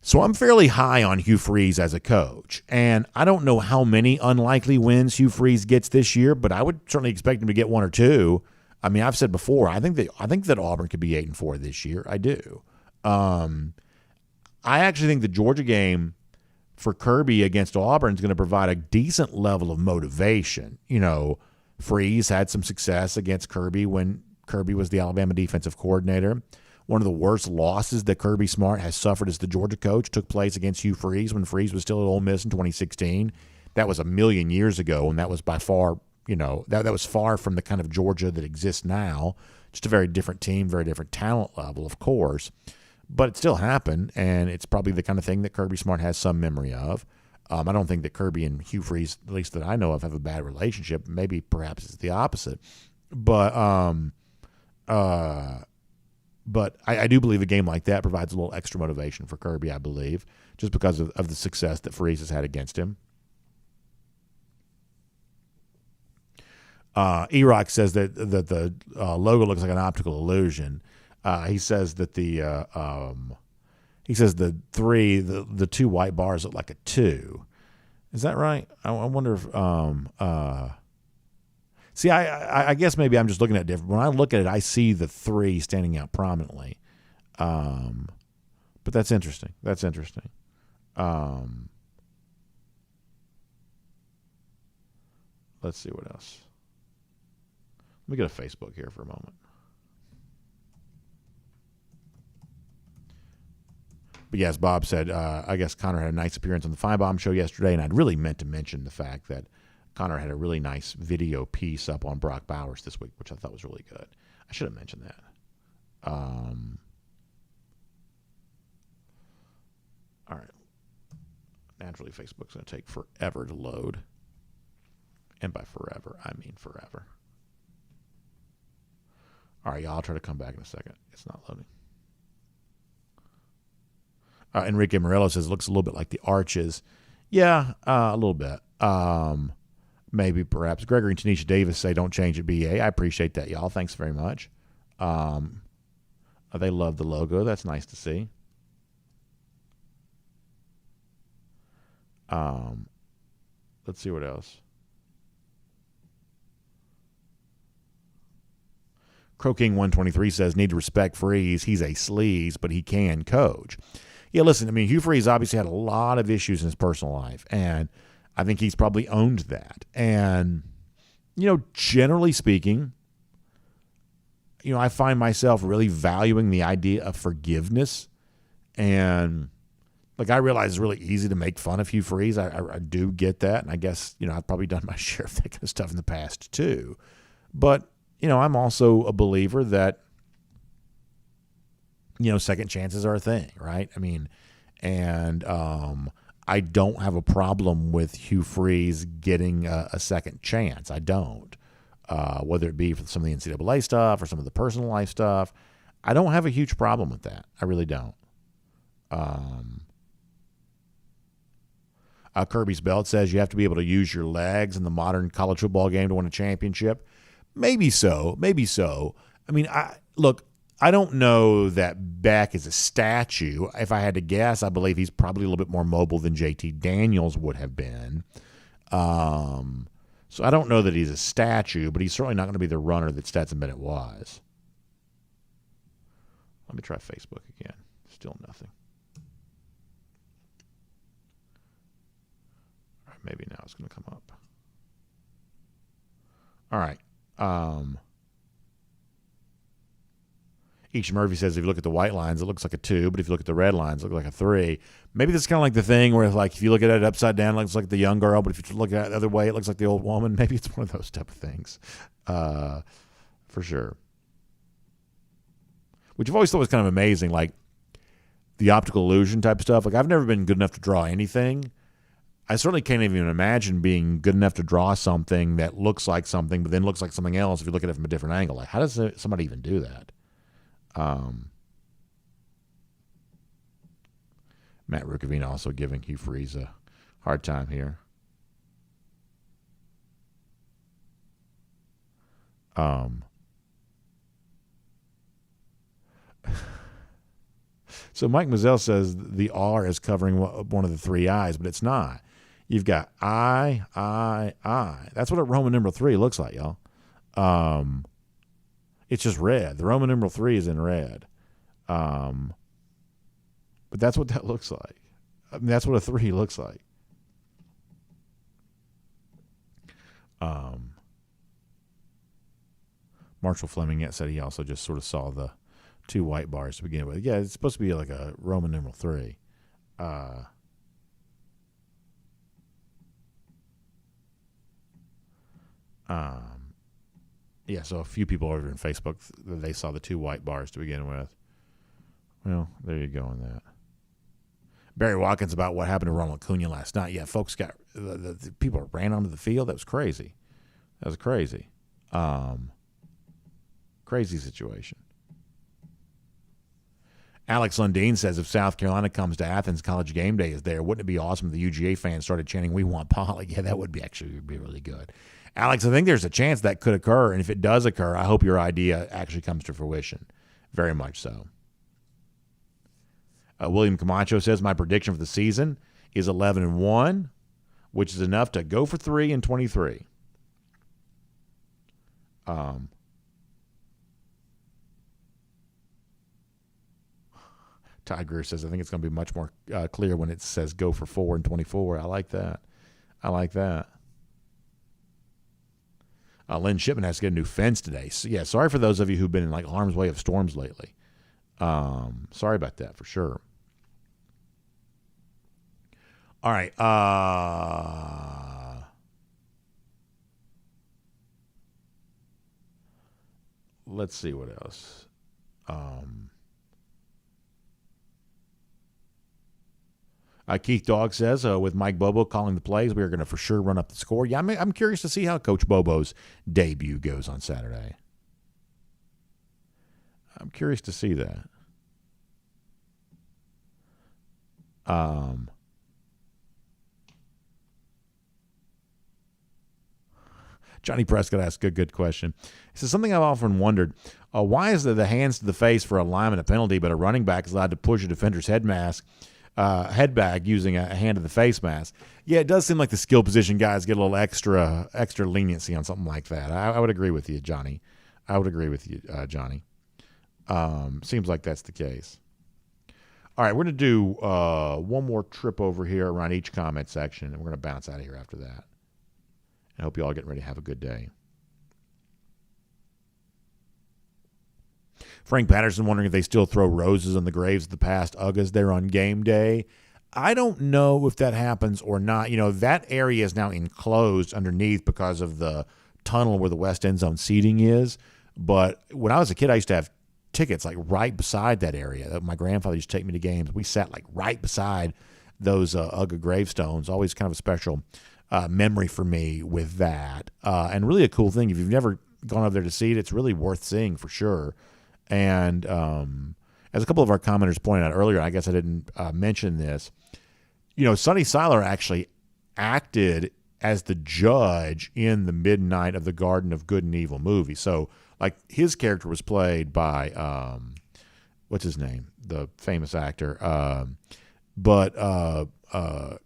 So I'm fairly high on Hugh Freeze as a coach, and I don't know how many unlikely wins Hugh Freeze gets this year, but I would certainly expect him to get one or two. I mean, I've said before, I think that Auburn could be 8-4 this year. I do. I actually think the Georgia game for Kirby against Auburn is going to provide a decent level of motivation. Freeze had some success against Kirby when Kirby was the Alabama defensive coordinator. One of the worst losses that Kirby Smart has suffered as the Georgia coach took place against Hugh Freeze when Freeze was still at Ole Miss in 2016. That was a million years ago, and that was by far, that was far from the kind of Georgia that exists now. Just a very different team, very different talent level, of course. But it still happened, and it's probably the kind of thing that Kirby Smart has some memory of. I don't think that Kirby and Hugh Freeze, at least that I know of, have a bad relationship. Maybe perhaps it's the opposite. But I do believe a game like that provides a little extra motivation for Kirby, I believe, just because of the success that Freeze has had against him. E-Rock says that the logo looks like an optical illusion. He says that the two white bars look like a 2. Is that right? I wonder if see, I guess maybe I'm just looking at it different. When I look at it, I see the 3 standing out prominently. But that's interesting. Let's see what else. Let me go to Facebook here for a moment. But yes, Bob said, I guess Connor had a nice appearance on the Feinbaum show yesterday, and I'd really meant to mention the fact that Connor had a really nice video piece up on Brock Bowers this week, which I thought was really good. I should have mentioned that. All right. Naturally, Facebook's going to take forever to load. And by forever, I mean forever. All right, y'all, I'll try to come back in a second. It's not loading. Enrique Morello says it looks a little bit like the Arches. Yeah, a little bit. Maybe, perhaps. Gregory and Tanisha Davis say don't change it, BA. I appreciate that, y'all. Thanks very much. They love the logo. That's nice to see. Let's see what else. Crow King 123 says, need to respect Freeze. He's a sleaze, but he can coach. Yeah, listen, I mean, Hugh Freeze obviously had a lot of issues in his personal life, and I think he's probably owned that. And, generally speaking, I find myself really valuing the idea of forgiveness. And, I realize it's really easy to make fun of Hugh Freeze. I do get that. And I guess, I've probably done my share of that kind of stuff in the past too. But, I'm also a believer that, second chances are a thing, right? I mean, and I don't have a problem with Hugh Freeze getting a second chance. I don't. Whether it be for some of the NCAA stuff or some of the personal life stuff. I don't have a huge problem with that. I really don't. Kirby's Belt says you have to be able to use your legs in the modern college football game to win a championship. Maybe so. I mean, I don't know that Beck is a statue. If I had to guess, I believe he's probably a little bit more mobile than JT Daniels would have been. So I don't know that he's a statue, but he's certainly not going to be the runner that Stetson Bennett was. Let me try Facebook again. Still nothing. All right, maybe now it's going to come up. All right. Each Murphy says if you look at the white lines, it looks like a 2, but if you look at the red lines, it looks like a 3. Maybe that's kind of like the thing where, if you look at it upside down, it looks like the young girl, but if you look at it the other way, it looks like the old woman. Maybe it's one of those type of things, for sure. Which I've always thought was kind of amazing, like the optical illusion type stuff. I've never been good enough to draw anything. I certainly can't even imagine being good enough to draw something that looks like something, but then looks like something else if you look at it from a different angle. How does somebody even do that? Matt Rukavina also giving Hugh Freeze a hard time here. So Mike Mazzell says the R is covering one of the 3 eyes, but it's not. You've got I. That's what a Roman numeral 3 looks like, y'all. It's just red. The Roman numeral 3 is in red. But that's what that looks like. I mean, that's what a 3 looks like. Marshall Fleming yet said he also just sort of saw the 2 white bars to begin with. Yeah, it's supposed to be like a Roman numeral 3. Yeah, so a few people over in Facebook, they saw the 2 white bars to begin with. Well, there you go on that. Barry Watkins about what happened to Ronald Acuna last night. Yeah, folks got the people ran onto the field. That was crazy. That was crazy. Crazy situation. Alex Lundeen says if South Carolina comes to Athens, College Game Day is there. Wouldn't it be awesome if the UGA fans started chanting, "We want Poly"? Yeah, that would be really good. Alex, I think there's a chance that could occur, and if it does occur, I hope your idea actually comes to fruition. Very much so. William Camacho says my prediction for the season is 11-1, which is enough to go for 3 in 23. Tiger says I think it's going to be much more clear when it says go for 4 in 24. I like that. Lynn Shipman has to get a new fence today. So, yeah, sorry for those of you who've been in harm's way of storms lately. Sorry about that for sure. All right. Let's see what else. Keith Dog says, with Mike Bobo calling the plays, we are going to for sure run up the score. Yeah, I'm curious to see how Coach Bobo's debut goes on Saturday. I'm curious to see that. Johnny Prescott asked a good question. He says, something I've often wondered, why is the hands to the face for a lineman a penalty, but a running back is allowed to push a defender's head bag using a hand to the face mask? Yeah, it does seem like the skill position guys get a little extra leniency on something like that. I would agree with you, Johnny. Seems like that's the case. All right, we're going to do one more trip over here around each comment section, and we're going to bounce out of here after that. I hope you all are getting ready to have a good day. Frank Patterson wondering if they still throw roses on the graves of the past Uggas there on game day. I don't know if that happens or not. You know, that area is now enclosed underneath because of the tunnel where the west end zone seating is. But when I was a kid, I used to have tickets like right beside that area. My grandfather used to take me to games. We sat like right beside those Ugga gravestones. Always kind of a special memory for me with that. And really a cool thing. If you've never gone over there to see it, it's really worth seeing for sure. And as a couple of our commenters pointed out earlier, I guess I didn't mention this, you know, Sonny Seiler actually acted as the judge in the Midnight of the Garden of Good and Evil movie. So, like, his character was played by, what's his name? The famous actor. But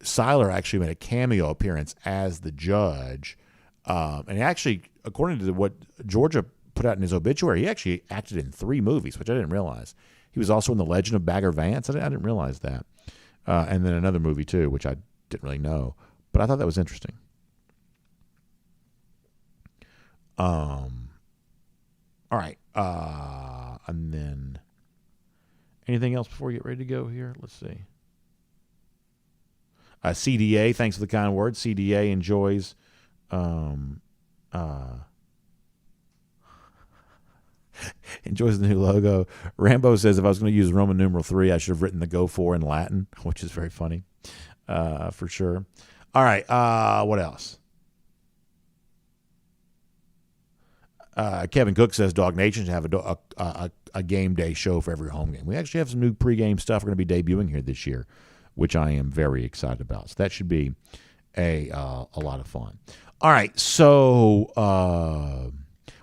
Seiler actually made a cameo appearance as the judge. And actually, according to what Georgia put out in his obituary, he actually acted in 3 movies, which I didn't realize. He was also in The Legend of Bagger Vance. I didn't realize that. And then another movie, too, which I didn't really know. But I thought that was interesting. All right. And then anything else before we get ready to go here? Let's see. CDA, thanks for the kind words. CDA enjoys enjoys the new logo. Rambo says if I was going to use Roman numeral 3, I should have written the go for in Latin, which is very funny, for sure. All right, what else? Kevin Cook says DawgNation should have a game day show for every home game. We actually have some new pregame stuff we're going to be debuting here this year, which I am very excited about. So that should be a lot of fun. All right, so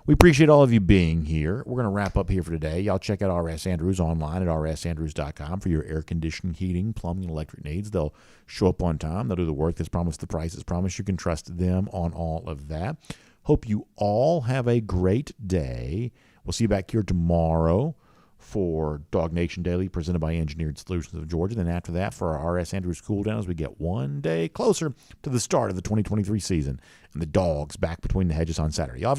we appreciate all of you being here. We're going to wrap up here for today. Y'all check out RS Andrews online at rsandrews.com for your air conditioning, heating, plumbing, and electric needs. They'll show up on time. They'll do the work that's promised, the price is promised. You can trust them on all of that. Hope you all have a great day. We'll see you back here tomorrow for DawgNation Daily, presented by Engineered Solutions of Georgia. Then after that, for our RS Andrews Cooldown, as we get one day closer to the start of the 2023 season and the Dogs back between the hedges on Saturday. Y'all